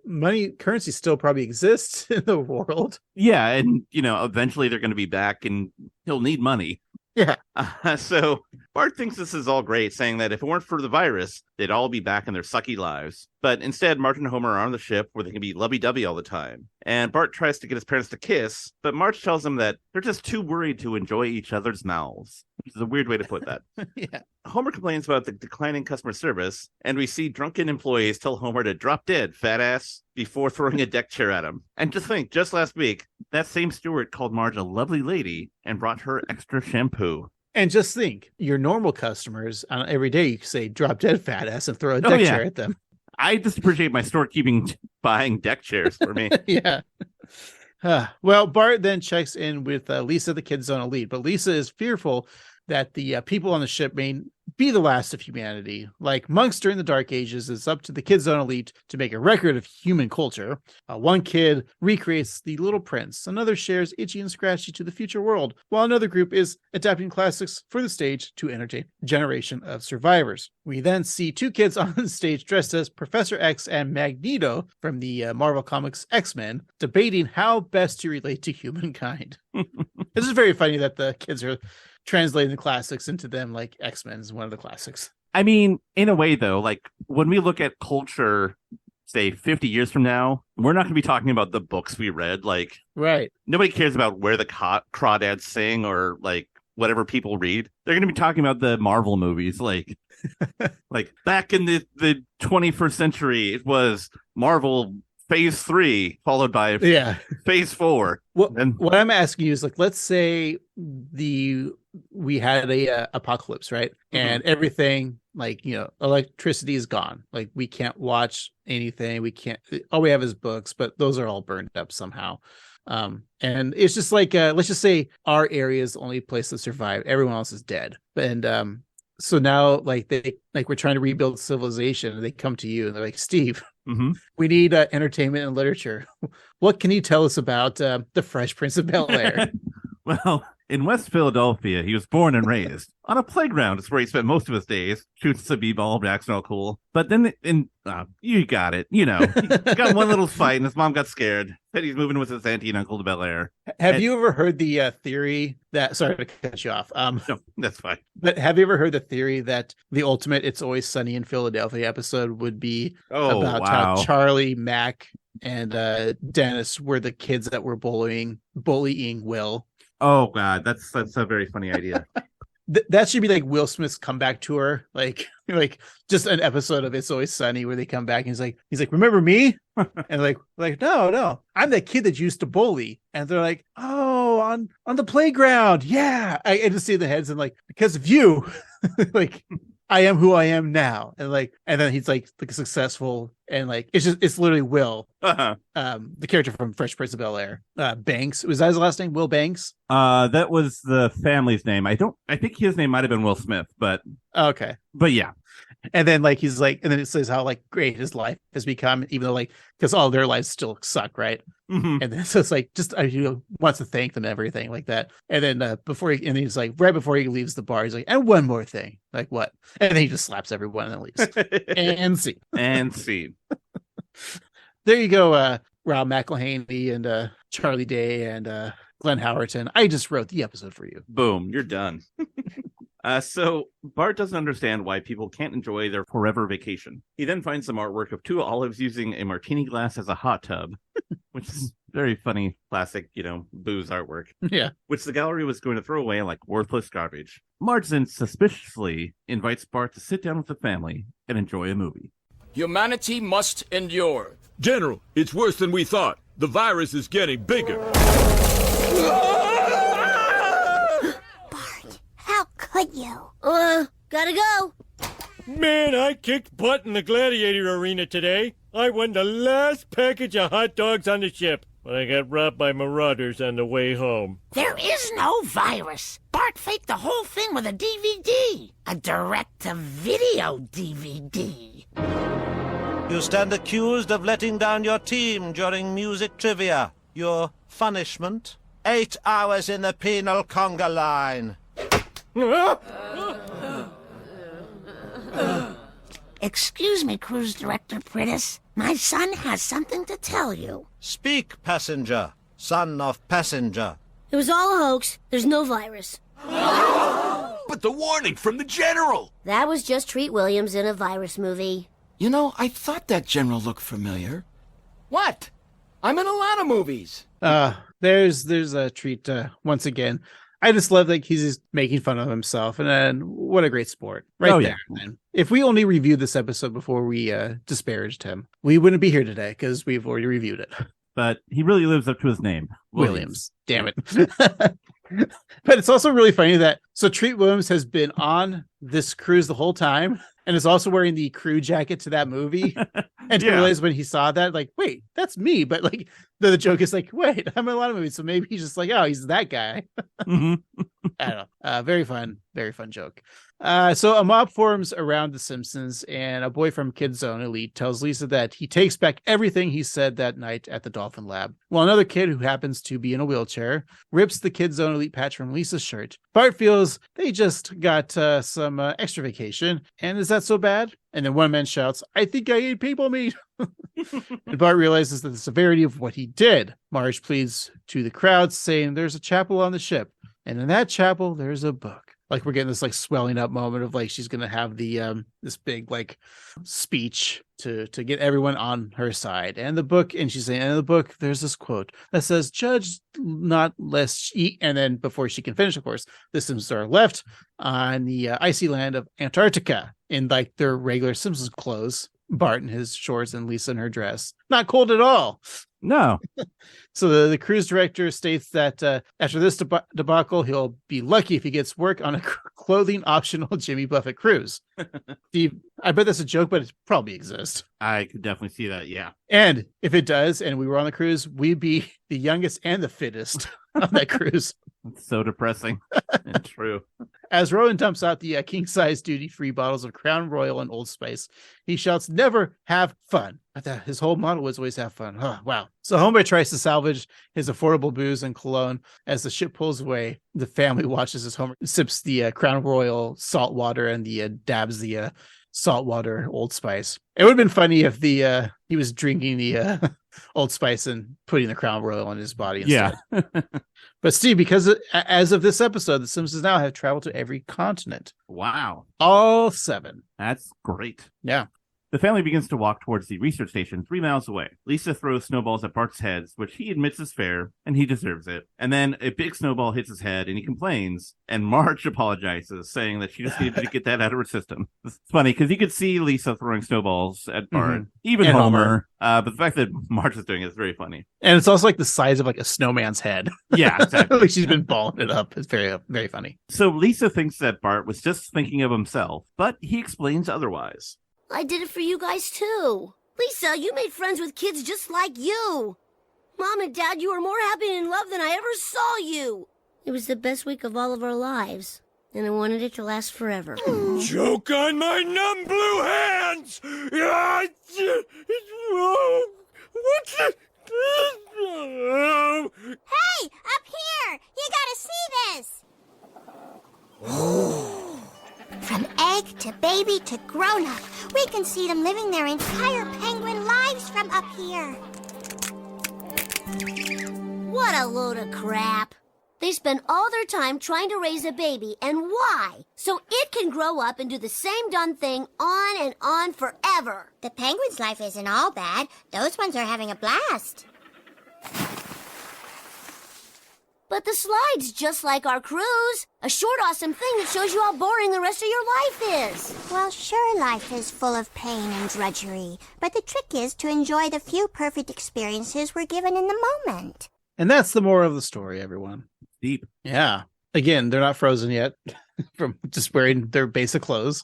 currency still probably exists in the world.
Yeah, and eventually they're going to be back, and he'll need money.
Yeah.
So Bart thinks this is all great, saying that if it weren't for the virus, they'd all be back in their sucky lives. But instead, Marge and Homer are on the ship where they can be lovey-dovey all the time. And Bart tries to get his parents to kiss, but Marge tells him that they're just too worried to enjoy each other's mouths, which is a weird way to put that.
Yeah.
Homer complains about the declining customer service, and we see drunken employees tell Homer to drop dead, fat ass, before throwing a deck chair at him. And just think, just last week, that same steward called Marge a lovely lady and brought her extra shampoo.
And just think, your normal customers, every day you can say, drop dead, fat ass, and throw a deck chair at them.
I just appreciate my store buying deck chairs for me.
Yeah. Well, Bart then checks in with Lisa, the Kid Zone elite, but Lisa is fearful that the people on the ship may be the last of humanity. Like monks during the Dark Ages, it's up to the Kid Zone elite to make a record of human culture. One kid recreates The Little Prince. Another shares Itchy and Scratchy to the future world, while another group is adapting classics for the stage to entertain a generation of survivors. We then see two kids on the stage dressed as Professor X and Magneto from the Marvel Comics X-Men, debating how best to relate to humankind. This is very funny that the kids are translating the classics into them like X-Men is one of the classics.
I mean, in a way, though, like when we look at culture, say 50 years from now, we're not going to be talking about the books we read. Like,
right.
Nobody cares about where the crawdads sing or like whatever people read. They're going to be talking about the Marvel movies. Like, like back in the 21st century, it was Marvel Phase 3 followed by Phase 4.
What I'm asking you is, like, let's say we had a apocalypse, right? And everything, like, electricity is gone. Like, we can't watch anything. We can't. All we have is books, but those are all burned up somehow. And it's just like, let's just say our area is the only place that survived. Everyone else is dead. And so now, like, we're trying to rebuild civilization, and they come to you and they're like, Steve, we need entertainment and literature. What can you tell us about the Fresh Prince of Bel-Air?
Well, in West Philadelphia, he was born and raised. On a playground is where he spent most of his days, shooting some b-ball, acting all cool. But then, you got it, he got one little fight, and his mom got scared. Said he's moving with his auntie and uncle to Bel-Air.
Have you ever heard the theory that... Sorry to cut you off.
No, that's fine.
But have you ever heard the theory that the ultimate It's Always Sunny in Philadelphia episode would be about how Charlie, Mac, and Dennis were the kids that were bullying Will?
Oh God, that's a very funny idea.
That should be like Will Smith's comeback tour, like just an episode of It's Always Sunny where they come back and he's like, remember me? And like no, I'm that kid that you used to bully. And they're like, oh, on the playground, yeah. I just see the heads and like, because of you, like I am who I am now. And then he's like successful, and like it's literally Will, the character from Fresh Prince of Bel-Air, Banks. Was that his last name? Will Banks?
That was the family's name. I think his name might have been Will Smith, but
okay.
But yeah.
And then like he's like, and then it says how like great his life has become, even though like because all their lives still suck, right?
Mm-hmm.
And then so it's like just wants to thank them and everything like that. And then he's like right before he leaves the bar, he's like, and one more thing, like what? And then he just slaps everyone and leaves. And scene.
And scene.
There you go, Rob McElhaney and Charlie Day and Glenn Howerton. I just wrote the episode for you.
Boom, you're done. So Bart doesn't understand why people can't enjoy their forever vacation. He then finds some artwork of two olives using a martini glass as a hot tub, which is very funny, classic, booze artwork.
Yeah.
Which the gallery was going to throw away like worthless garbage. Marge then suspiciously invites Bart to sit down with the family and enjoy a movie.
Humanity must endure.
General, it's worse than we thought. The virus is getting bigger.
How could you?
Gotta go.
Man, I kicked butt in the gladiator arena today. I won the last package of hot dogs on the ship, but I got robbed by marauders on the way home.
There is no virus. Bart faked the whole thing with a DVD. A direct-to-video DVD.
You stand accused of letting down your team during music trivia. Your punishment? 8 hours in the penal conga line.
Excuse me, Cruise Director Prittis. My son has something to tell you.
Speak, passenger, son of passenger.
It was all a hoax. There's no virus.
But the warning from the General!
That was just Treat Williams in a virus movie.
You know, I thought that General looked familiar. What? I'm in a lot of movies.
There's a treat once again. I just love that he's just making fun of himself, and then what a great sport right there.
Yeah.
Man. If we only reviewed this episode before we disparaged him, we wouldn't be here today because we've already reviewed it.
But he really lives up to his name,
Williams. Damn it. But it's also really funny that Treat Williams has been on this cruise the whole time and is also wearing the crew jacket to that movie. And to realize when he saw that, like, wait, that's me. But like the joke is like, wait, I'm in a lot of movies. So maybe he's just like, oh, he's that guy.
Mm-hmm.
I don't know. Very fun joke. So a mob forms around the Simpsons, and a boy from Kid Zone Elite tells Lisa that he takes back everything he said that night at the Dolphin Lab. While another kid who happens to be in a wheelchair rips the Kid Zone Elite patch from Lisa's shirt. Bart feels they just got some extra vacation, and is that so bad? And then one man shouts, I think I ate people meat. And Bart realizes that the severity of what he did. Marge pleads to the crowd, saying there's a chapel on the ship, and in that chapel there's a book. Like we're getting this like swelling up moment of like she's gonna have the this big like speech to get everyone on her side. And the book, and she's saying in the book there's this quote that says, "Judge not lest eat." And then before she can finish, of course, the Simpsons are left on the icy land of Antarctica in like their regular Simpsons clothes. Bart in his shorts and Lisa in her dress. Not cold at all.
No.
So the cruise director states that after this debacle, he'll be lucky if he gets work on a clothing optional Jimmy Buffett cruise. Steve, I bet that's a joke, but it probably exists.
I could definitely see that. Yeah.
And if it does, and we were on the cruise, we'd be the youngest and the fittest on that cruise.
It's so depressing.
And true.
As Rowan dumps out the king-size duty-free bottles of Crown Royal and Old Spice, he shouts, "Never have fun." I thought his whole motto was always have fun. Oh, wow. So Homer tries to salvage his affordable booze and cologne. As the ship pulls away, the family watches as Homer sips the Crown Royal salt water and dabs the saltwater Old Spice. It would have been funny if he was drinking the Old Spice and putting the Crown Royal on his body instead.
Yeah.
But Steve, because as of this episode, the Simpsons now have traveled to every continent.
Wow.
All 7.
That's great.
Yeah.
The family begins to walk towards the research station 3 miles away. Lisa throws snowballs at Bart's head, which he admits is fair, and he deserves it. And then a big snowball hits his head, and he complains, and Marge apologizes, saying that she just needed to get that out of her system. It's funny, because you could see Lisa throwing snowballs at Bart, even
And
Homer. But the fact that Marge is doing it is very funny.
And it's also like the size of like a snowman's head.
Yeah, exactly.
Like she's been balling it up. It's very, very funny.
So Lisa thinks that Bart was just thinking of himself, but he explains otherwise.
I did it for you guys, too. Lisa, you made friends with kids just like you. Mom and Dad, you were more happy and in love than I ever saw you. It was the best week of all of our lives, and I wanted it to last forever.
Joke on my numb blue hands! What?
Hey, up here! You gotta see this! From egg to baby to grown-up, we can see them living their entire penguin lives from up here.
What a load of crap. They spend all their time trying to raise a baby, and why? So it can grow up and do the same dumb thing on and on forever.
The penguin's life isn't all bad. Those ones are having a blast.
But the slide's just like our cruise. A short, awesome thing that shows you how boring the rest of your life is.
Well, sure, life is full of pain and drudgery, but the trick is to enjoy the few perfect experiences we're given in the moment.
And that's the moral of the story, everyone.
Deep.
Yeah. Again, they're not frozen yet from just wearing their basic clothes.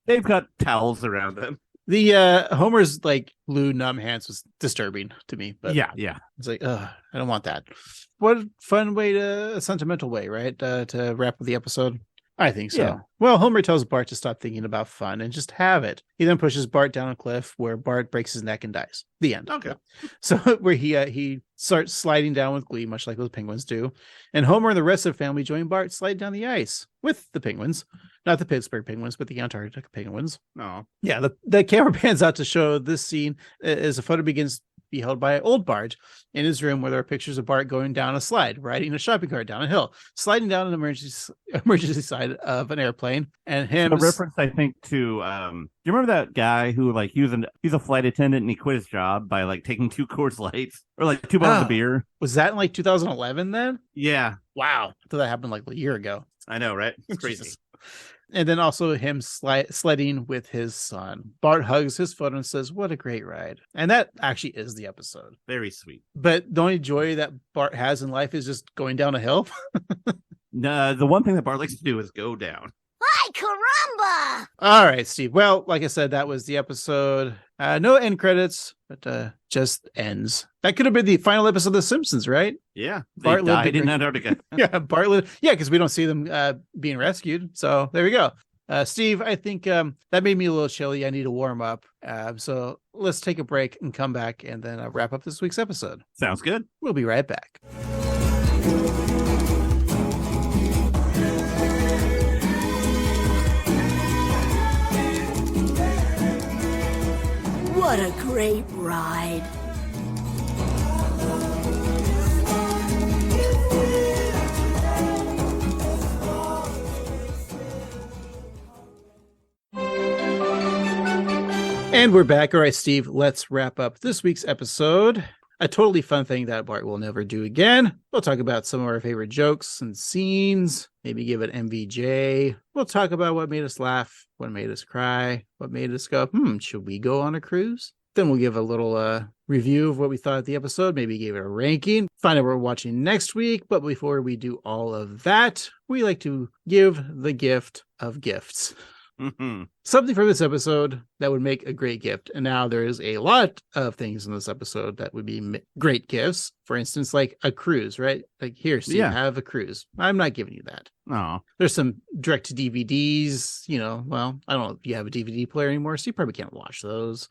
They've got towels around them.
The Homer's like blue numb hands was disturbing to me, but
Yeah.
it's like, I don't want that. What a fun way a sentimental way, right? To wrap up the episode. I think so.
Yeah.
Well, Homer tells Bart to stop thinking about fun and just have it. He then pushes Bart down a cliff where Bart breaks his neck and dies. The end.
Okay.
So where he starts sliding down with glee, much like those penguins do. And Homer and the rest of the family join Bart slide down the ice with the penguins. Not the Pittsburgh Penguins, but the Antarctica Penguins.
Oh.
Yeah, the camera pans out to show this scene as a photo begins to be held by old Bart in his room, where there are pictures of Bart going down a slide, riding a shopping cart down a hill, sliding down an emergency side of an airplane, and him.
A reference, I think, to do you remember that guy who like he's a flight attendant and he quit his job by like taking 2 Coors Lights or like 2 bottles of beer?
Was that in like 2011 then?
Yeah.
Wow. I thought that happened like a year ago.
I know, right? It's crazy.
And then also him sledding with his son. Bart hugs his photo and says, "What a great ride." And that actually is the episode.
Very sweet.
But the only joy that Bart has in life is just going down a hill.
No, the one thing that Bart likes to do is go down.
Ay, caramba!
All right, Steve. Well, like I said, that was the episode. No end credits, but just ends. That could have been the final episode of The Simpsons, right?
Yeah.
Bart
They died in Antarctica.
Yeah, Bart lived. Yeah, because we don't see them being rescued. So there we go. Steve, I think that made me a little chilly. I need to warm up. So let's take a break and come back and then wrap up this week's episode.
Sounds good.
We'll be right back.
What a great ride.
And we're back. All right, Steve, let's wrap up this week's episode. A totally fun thing that Bart will never do again. We'll talk about some of our favorite jokes and scenes, maybe give it MVJ. We'll talk about what made us laugh, what made us cry, what made us go, should we go on a cruise? Then we'll give a little review of what we thought of the episode, maybe give it a ranking, find out what we're watching next week. But before we do all of that, we like to give the gift of gifts.
Mm-hmm.
Something from this episode that would make a great gift. And now there is a lot of things in this episode that would be great gifts. For instance, like a cruise, right? Like, here, Steve, have a cruise. I'm not giving you that.
Oh.
There's some direct to DVDs, well, I don't know if you have a DVD player anymore, so you probably can't watch those.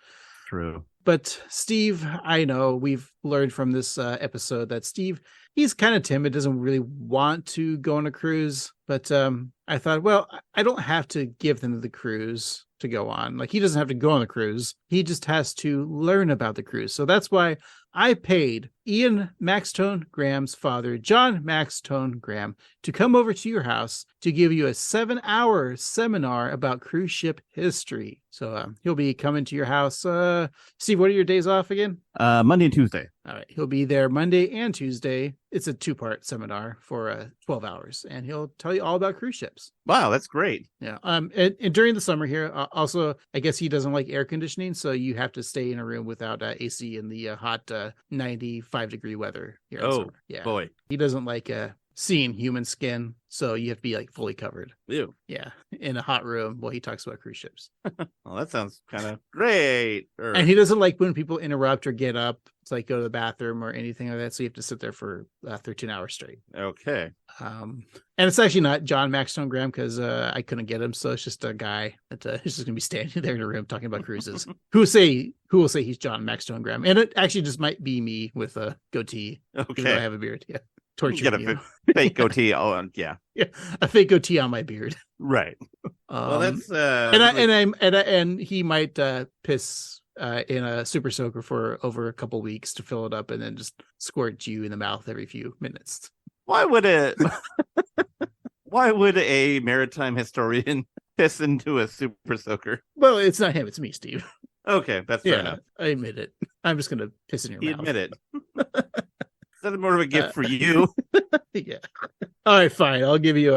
True.
But Steve, I know we've learned from this episode that Steve, he's kind of timid, doesn't really want to go on a cruise. But I thought, well, I don't have to give them the cruise to go on. Like, he doesn't have to go on the cruise. He just has to learn about the cruise. So that's why I paid Ian Maxtone Graham's father, John Maxtone Graham, to come over to your house to give you a 7-hour seminar about cruise ship history. So he'll be coming to your house. Steve, what are your days off again?
Monday and Tuesday.
All right. He'll be there Monday and Tuesday. It's a 2-part seminar for 12 hours, and he'll tell you all about cruise ships.
Wow, that's great.
Yeah. And during the summer here, also, I guess he doesn't like air conditioning, so you have to stay in a room without AC in the hot 95-degree weather here. In summer. Yeah.
Boy.
He doesn't like seeing human skin, so you have to be like fully covered.
Ew.
Yeah, in a hot room while he talks about cruise ships.
Well, that sounds kind of great.
And he doesn't like when people interrupt or get up to like go to the bathroom or anything like that, so you have to sit there for 13 hours straight.
Okay.
And it's actually not John Maxtone Graham, because I couldn't get him, so it's just a guy that is just gonna be standing there in a room talking about cruises. Who will say he's John Maxtone Graham, and it actually just might be me with a goatee.
Okay.
I have a beard. Yeah. Torture
Get
you.
a fake goatee. Oh, yeah.
Yeah, a fake goatee on my beard.
Right. Well, that's
and he might piss in a super soaker for over a couple weeks to fill it up, and then just squirt you in the mouth every few minutes.
Why would a maritime historian piss into a super soaker?
Well, it's not him; it's me, Steve.
Okay, that's fair enough.
I admit it. I'm just gonna piss in your mouth.
Admit it. That's more of a gift for you.
Yeah. All right, fine. I'll give you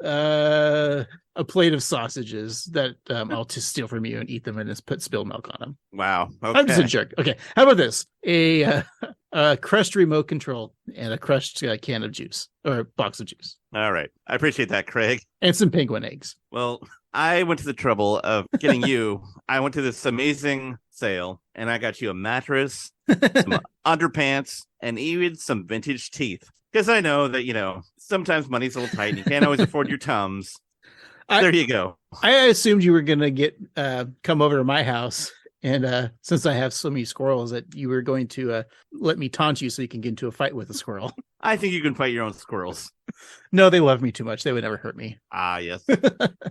a plate of sausages that I'll just steal from you and eat them and just put spilled milk on them.
Wow. Okay.
I'm just a jerk. Okay. How about this? A crushed remote control and a crushed can of juice or box of juice.
All right. I appreciate that, Craig.
And some penguin eggs.
Well, I went to the trouble of getting you. I went to this amazing sale and I got you a mattress, some underpants, and even some vintage teeth. Because I know that, sometimes money's a little tight and you can't always afford your Tums. There you go.
I assumed you were going to come over to my house. And since I have so many squirrels, that you were going to let me taunt you so you can get into a fight with a squirrel.
I think you can fight your own squirrels.
No, they love me too much. They would never hurt me.
Ah, yes.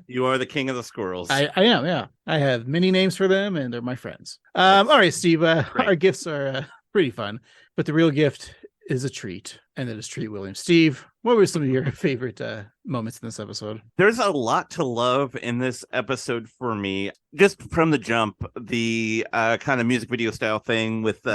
You are the king of the squirrels.
I am, yeah. I have many names for them, and they're my friends. All right, Steve, our gifts are pretty fun, but the real gift is a treat, and that is Treat Williams. Steve, what were some of your favorite moments in this episode?
There's a lot to love in this episode for me. Just from the jump, the kind of music video style thing with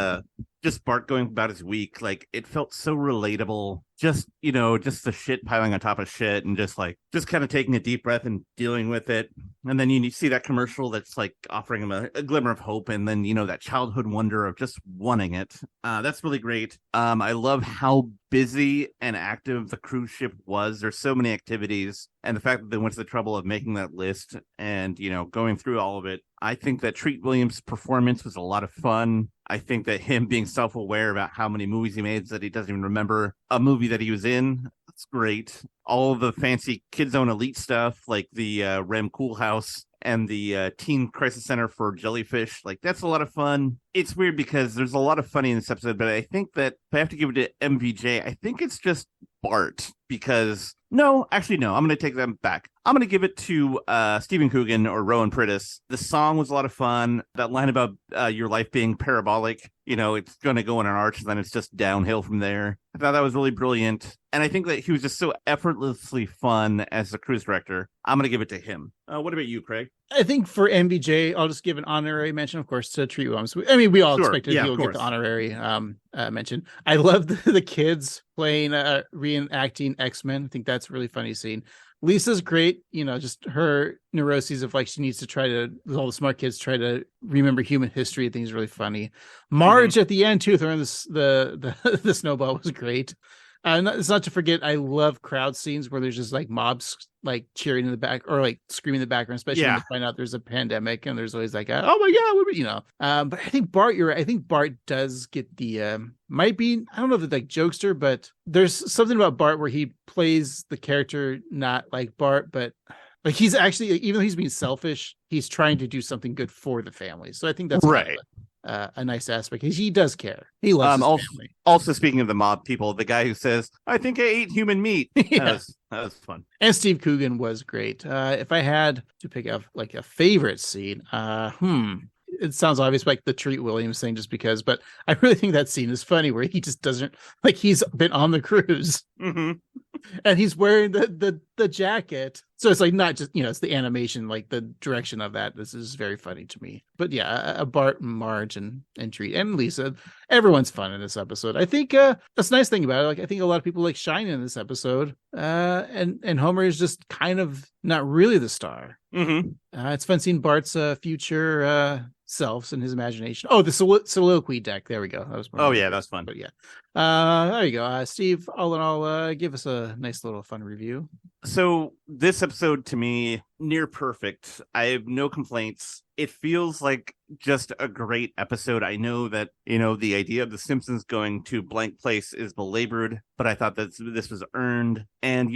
just Bart going about his week, like it felt so relatable. Just just the shit piling on top of shit, and just kind of taking a deep breath and dealing with it. And then you see that commercial that's like offering him a glimmer of hope, and then that childhood wonder of just wanting it. That's really great. I love how busy and active the cruise ship was. There's so many activities, and the fact that they went to the trouble of making that list and going through all of it. I think that Treat Williams' performance was a lot of fun. I think that him being self-aware about how many movies he made that he doesn't even remember a movie that he was in. That's great. All of the fancy Kids Zone Elite stuff, like the Rem Cool House and the Teen Crisis Center for Jellyfish. Like, that's a lot of fun. It's weird because there's a lot of funny in this episode, but I think that if I have to give it to MVJ, I think it's just Bart, because no, I'm going to take them back. I'm going to give it to Stephen Coogan or Rowan Prittis. The song was a lot of fun. That line about your life being parabolic, it's going to go in an arch and then it's just downhill from there. I thought that was really brilliant. And I think that he was just so effortlessly fun as the cruise director. I'm going to give it to him. What about you, Craig?
I think for MVJ, I'll just give an honorary mention, of course, to Treat Williams. I mean, we all expected he'll get the honorary mention. I love the kids playing, reenacting X-Men. I think that's a really funny scene. Lisa's great, just her neuroses of she needs to try to, all the smart kids try to remember human history. I think is really funny. Marge at the end too, throwing the snowball was great. It's not to forget, I love crowd scenes where there's just mobs cheering in the back or screaming in the background, especially when you find out there's a pandemic and there's always oh my god, but I think Bart, you're right. I think Bart does get the might be, I don't know if it's jokester, but there's something about Bart where he plays the character not like Bart, but he's actually, even though he's being selfish, he's trying to do something good for the family. So I think that's
right.
a nice aspect. He does care. He loves his family.
Also, speaking of the mob people, the guy who says, "I think I ate human meat."
Yeah.
That was fun.
And Steve Coogan was great. If I had to pick up like a favorite scene, it sounds obvious, like the Treat Williams thing, just because, but I really think that scene is funny where he just doesn't, like, he's been on the cruise and he's wearing the jacket. So it's like not just, it's the animation, like the direction of that. This is very funny to me. But yeah, Bart and Marge and Treat and Lisa, everyone's fun in this episode. I think that's a nice thing about it. Like, I think a lot of people like shine in this episode. And Homer is just kind of not really the star. It's fun seeing Bart's future selves and his imagination. Oh, the soliloquy deck. There we go. That was
that's fun.
But yeah, there you go. Steve, all in all, give us a nice little fun review.
So this episode, to me, near perfect. I have no complaints. It feels like just a great episode. I know that, the idea of the Simpsons going to blank place is belabored, but I thought that this was earned. And,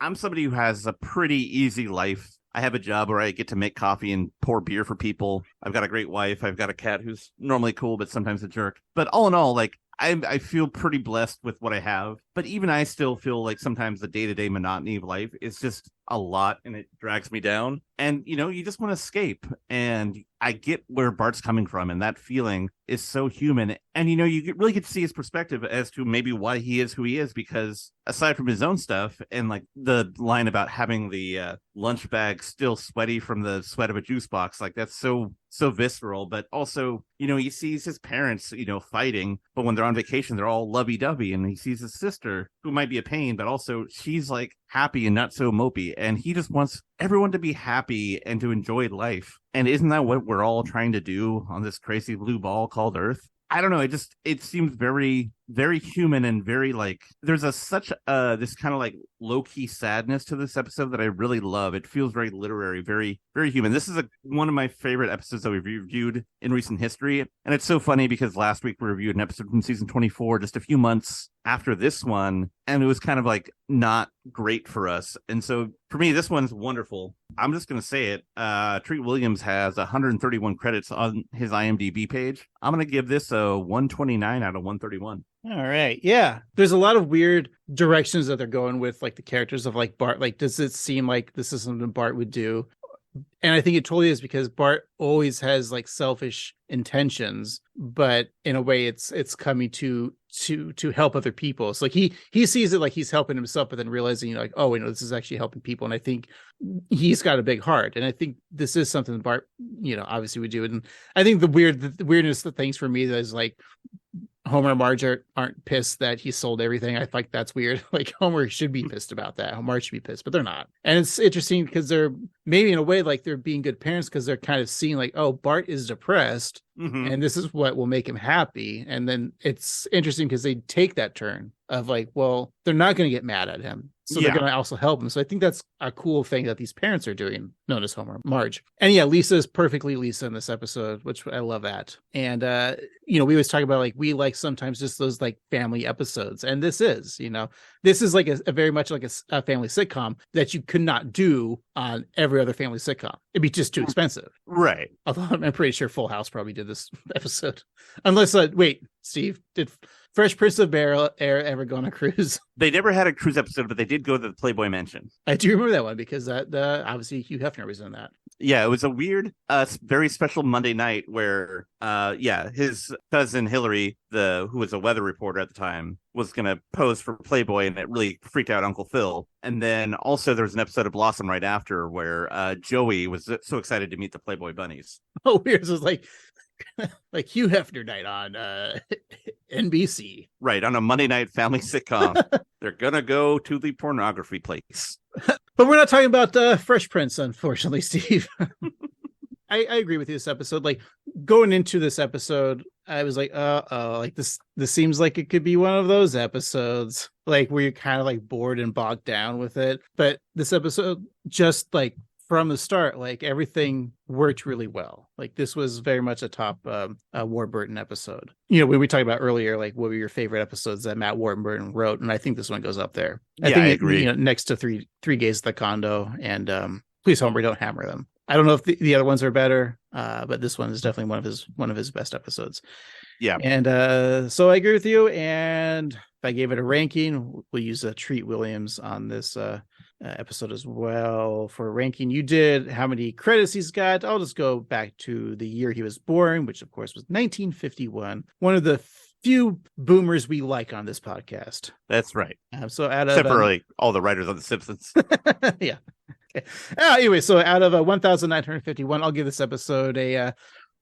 I'm somebody who has a pretty easy life. I have a job where I get to make coffee and pour beer for people. I've got a great wife. I've got a cat who's normally cool, but sometimes a jerk. But all in all, like, I feel pretty blessed with what I have. But even I still feel like sometimes the day-to-day monotony of life is just a lot and it drags me down. And, you just want to escape. And I get where Bart's coming from, and that feeling is so human. And, you really get to see his perspective as to maybe why he is who he is, because aside from his own stuff and like the line about having the lunch bag still sweaty from the sweat of a juice box, like that's so visceral. But also, he sees his parents, fighting, but when they're on vacation, they're all lovey-dovey. And he sees his sister, who might be a pain, but also she's like happy and not so mopey. And he just wants everyone to be happy and to enjoy life. And isn't that what we're all trying to do on this crazy blue ball called Earth? I don't know. It seems very, very human and very like there's such this kind of like low key sadness to this episode that I really love. It feels very literary, very, very human. This is one of my favorite episodes that we've reviewed in recent history. And it's so funny because last week we reviewed an episode from season 24, just a few months after this one. And it was kind of like not great for us. And so for me, this one's wonderful. I'm just going to say it. Treat Williams has 131 credits on his IMDb page. I'm going to give this a 129 out of 131.
All right. Yeah. There's a lot of weird directions that they're going with, like the characters of like Bart. Like, does it seem like this is something Bart would do? And I think it totally is, because Bart always has like selfish intentions, but in a way it's coming to help other people. So like he sees it like he's helping himself, but then realizing, like, oh, this is actually helping people. And I think he's got a big heart. And I think this is something that Bart, obviously would do. And I think the weirdness of things for me that is like Homer and Marge aren't pissed that he sold everything. I think that's weird. Like, Homer should be pissed about that. Marge should be pissed, but they're not. And it's interesting because they're maybe in a way like they're being good parents, because they're kind of seeing like, oh, Bart is depressed and this is what will make him happy. And then it's interesting because they take that turn of like, well, they're not going to get mad at him, so they're going to also help him. So I think that's a cool thing that these parents are doing, known as Homer, Marge. And yeah, Lisa is perfectly Lisa in this episode, which I love that. And, we always talk about like, we like sometimes just those like family episodes. And this is, this is like a very much like a family sitcom that you could not do on every other family sitcom. It'd be just too expensive.
Right.
Although I'm pretty sure Full House probably did this episode. Unless, wait, Steve, did Fresh Prince of Bel-Air ever go on a cruise?
They never had a cruise episode, but they did go to the Playboy Mansion.
I do remember that one because that obviously Hugh Hefner was in that.
Yeah, it was a weird, very special Monday night where, his cousin Hillary, who was a weather reporter at the time, was going to pose for Playboy, and it really freaked out Uncle Phil. And then also there was an episode of Blossom right after where Joey was so excited to meet the Playboy bunnies.
Oh, weird. So it was like Hugh Hefner night on NBC.
Right, on a Monday night family sitcom. They're going to go to the pornography place.
But we're not talking about Fresh Prince, unfortunately, Steve. I agree with you this episode. Like, going into this episode, I was like, like this seems like it could be one of those episodes, like where you're kind of like bored and bogged down with it. But this episode, just like from the start, like everything worked really well. Like, this was very much a top Warburton episode. When we talked about earlier, like what were your favorite episodes that Matt Warburton wrote, and I think this one goes up there. I think
I agree.
Next to three Gays at the Condo and Please Homer, Don't Hammer Them. I don't know if the other ones are better, but this one is definitely one of his best episodes.
Yeah.
And so I agree with you. And if I gave it a ranking, we'll use Treat Williams on this episode as well for ranking. You did how many credits he's got. I'll just go back to the year he was born, which of course was 1951. One of the few boomers we like on this podcast.
That's right.
So out of
except for like all the writers on The Simpsons.
Yeah. Okay. Anyway, so out of 1,951, I'll give this episode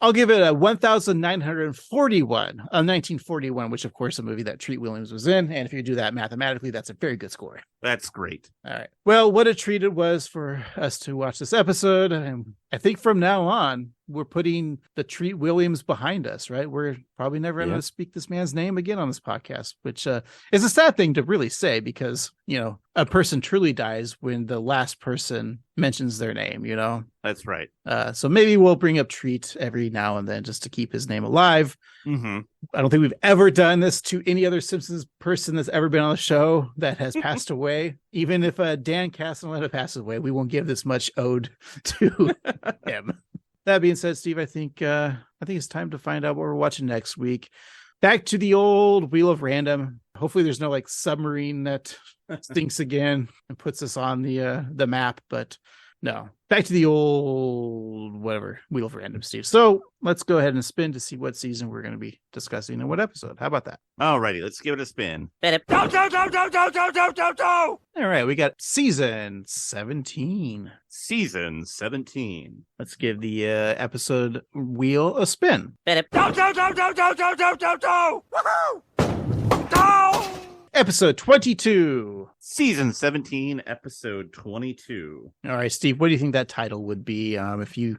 I'll give it a 1,941 of 1941, which of course a movie that Treat Williams was in. And if you do that mathematically, that's a very good score.
That's great.
All right. Well, what a treat it was for us to watch this episode. And I think from now on, we're putting the Treat Williams behind us, right? We're probably never going to speak this man's name again on this podcast, which is a sad thing to really say because, a person truly dies when the last person mentions their name,
That's right.
So maybe we'll bring up Treat every now and then just to keep his name alive.
Mm-hmm.
I don't think we've ever done this to any other Simpsons person that's ever been on the show that has passed away. Even if Dan Castellaneta passes away, we won't give this much ode to him. That being said, Steve, I think it's time to find out what we're watching next week. Back to the old Wheel of Random. Hopefully there's no submarine that stinks again and puts us on the map, but no. Back to the old whatever Wheel of Random, Steve. So let's go ahead and spin to see what season we're going to be discussing and what episode. How about that?
Alrighty, let's give it a spin.
All right, we got season 17.
Season 17.
Let's give the episode wheel a spin. Episode 22.
Season 17, episode 22.
All right, Steve, what do you think that title would be? If you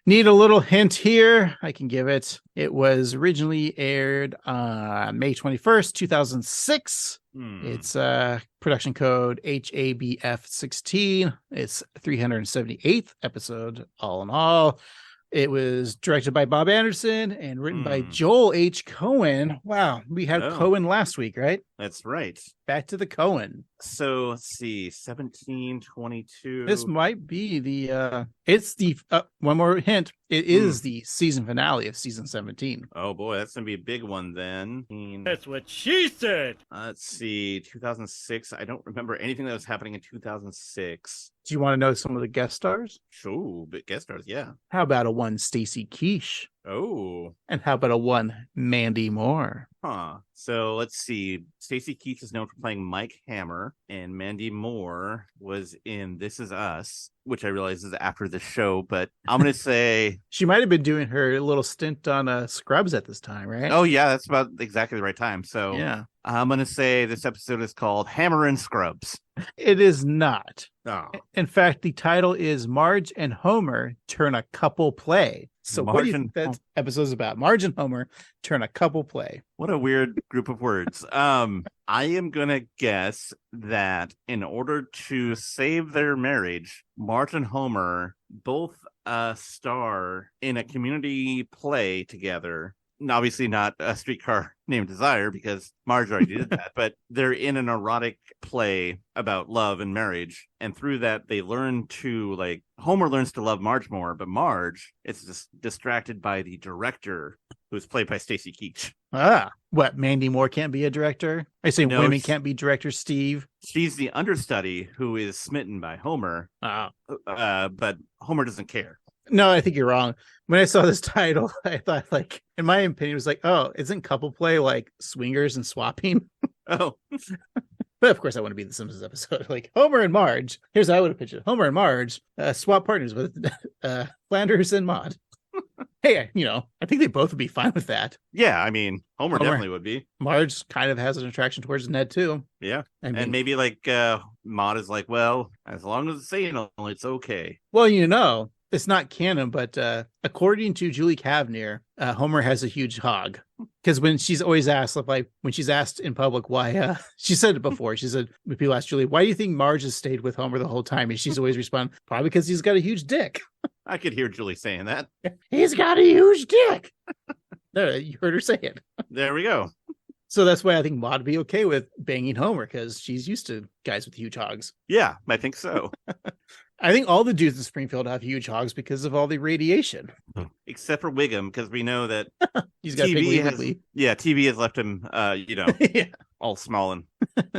need a little hint here, I can give it. It was originally aired on May 21st, 2006. It's production code HABF16. It's 378th episode all in all. It was directed by Bob Anderson and written by Joel H. Cohen. Wow, we had Cohen last week, right?
That's right.
Back to the Cohen.
So let's see, 1722.
This might be it's the one more hint. It is the season finale of season 17.
Oh boy, that's gonna be a big one then.
That's what she said.
Let's see, 2006. I don't remember anything that was happening in 2006.
Do you want to know some of the guest stars?
Sure, but guest stars, yeah.
How about a one Stacy Keach?
Oh.
And how about a one Mandy Moore?
Huh. So let's see. Stacy Keach is known for playing Mike Hammer, and Mandy Moore was in This Is Us, which I realize is after the show, but I'm going to say...
She might have been doing her little stint on Scrubs at this time, right?
Oh, yeah, that's about exactly the right time. So
yeah.
I'm going to say this episode is called Hammer and Scrubs.
It is not.
Oh.
In fact, the title is Marge and Homer Turn a Couple Play. So what do you think that episode's about? Marge and Homer Turn a Couple Play.
What a weird group of words. I am going to guess that in order to save their marriage, Marge and Homer both star in a community play together. Obviously not A Streetcar Named Desire because Marge already did that, but they're in an erotic play about love and marriage. And through that, they learn to Homer learns to love Marge more, but Marge is just distracted by the director who's played by Stacy Keach.
What? Mandy Moore can't be a director? I say
No,
women can't be directors, Steve.
She's the understudy who is smitten by Homer, but Homer doesn't care.
No, I think you're wrong. When I saw this title, I thought, in my opinion, it was oh, isn't couple play like swingers and swapping?
Oh.
But of course, I want to be in the Simpsons episode. Homer and Marge. Here's how I would have pitched it. Homer and Marge swap partners with Flanders and Maude. Hey, I think they both would be fine with that.
Yeah, I mean, Homer definitely would be.
Marge kind of has an attraction towards Ned, too.
Yeah. And maybe Maude is well, as long as it's anal, it's okay.
Well, it's not canon, but according to Julie Kavner, Homer has a huge hog. Because when she's always asked, when she's asked in public why, she said it before. She said, when people ask Julie, why do you think Marge has stayed with Homer the whole time? And she's always responded, probably because he's got a huge dick.
I could hear Julie saying that.
He's got a huge dick. There, you heard her say it.
There we go.
So that's why I think Maude would be okay with banging Homer, because she's used to guys with huge hogs.
Yeah, I think so.
I think all the dudes in Springfield have huge hogs because of all the radiation.
Except for Wiggum, because we know that
He's got
TV has left him,
yeah.
all small and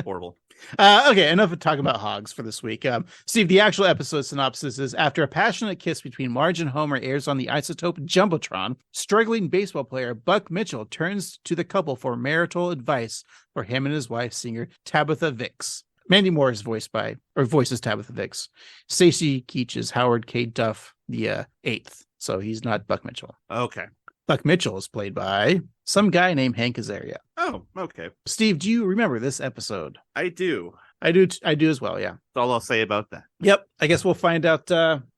horrible.
Okay, enough of talking about hogs for this week. Steve, the actual episode synopsis is: after a passionate kiss between Marge and Homer airs on the Isotope Jumbotron, struggling baseball player Buck Mitchell turns to the couple for marital advice for him and his wife, singer Tabitha Vicks. Mandy Moore is voices Tabitha Vicks. Stacey Keach is Howard K. Duff, the 8th. So he's not Buck Mitchell.
Okay.
Buck Mitchell is played by some guy named Hank Azaria.
Oh, okay.
Steve, do you remember this episode?
I do.
I do as well, yeah.
That's all I'll say about that.
Yep. I guess we'll find out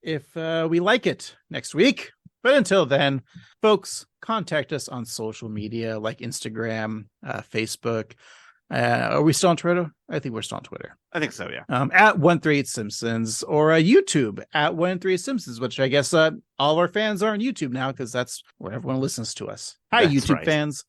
if we like it next week. But until then, folks, contact us on social media like Instagram, Facebook. Are we still on Twitter? I think we're still on Twitter.
I think so, yeah.
At 138 Simpsons or YouTube at 138 Simpsons, which I guess all of our fans are on YouTube now because that's where everyone listens to us. Hi,
That's
YouTube
right.
fans.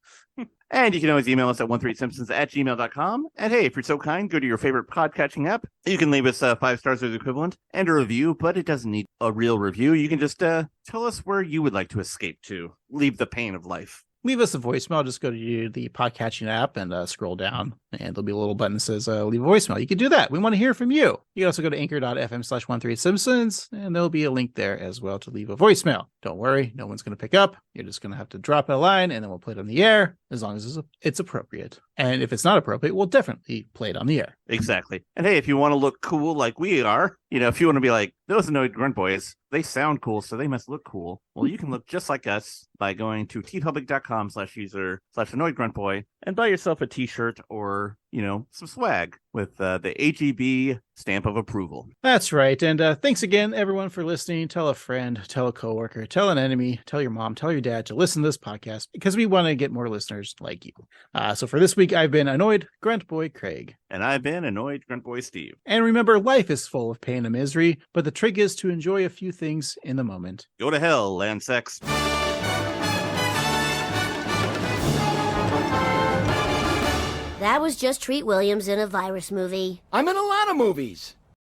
And you can always email us at 138simpsons@gmail.com. And hey, if you're so kind, go to your favorite podcatching app. You can leave us 5 stars or the equivalent and a review, but it doesn't need a real review. You can just tell us where you would like to escape to. Leave the pain of life.
Leave us a voicemail. Just go to the podcatching app and scroll down, and there'll be a little button that says leave a voicemail. You can do that. We want to hear from you. You can also go to anchor.fm/138simpsons, and there'll be a link there as well to leave a voicemail. Don't worry, no one's going to pick up. You're just going to have to drop a line, and then we'll play it on the air as long as it's appropriate. And if it's not appropriate, we'll definitely play it on the air.
Exactly. And hey, if you want to look cool like we are, if you want to be like, those Annoyed Grunt Boys, they sound cool, so they must look cool. Well, you can look just like us by going to tpublic.com/user/AnnoyedGruntBoy and buy yourself a t-shirt or, some swag with the AGB stamp of approval.
That's right. And thanks again, everyone, for listening. Tell a friend, tell a coworker, tell an enemy, tell your mom, tell your dad to listen to this podcast because we want to get more listeners like you. So for this week, I've been Annoyed Grunt Boy Craig.
And I've been Annoyed Grunt Boy Steve.
And remember, life is full of pain and misery, but the trick is to enjoy a few things in the moment.
Go to hell, land sex.
That was just Treat Williams in a virus movie.
I'm in a lot of movies.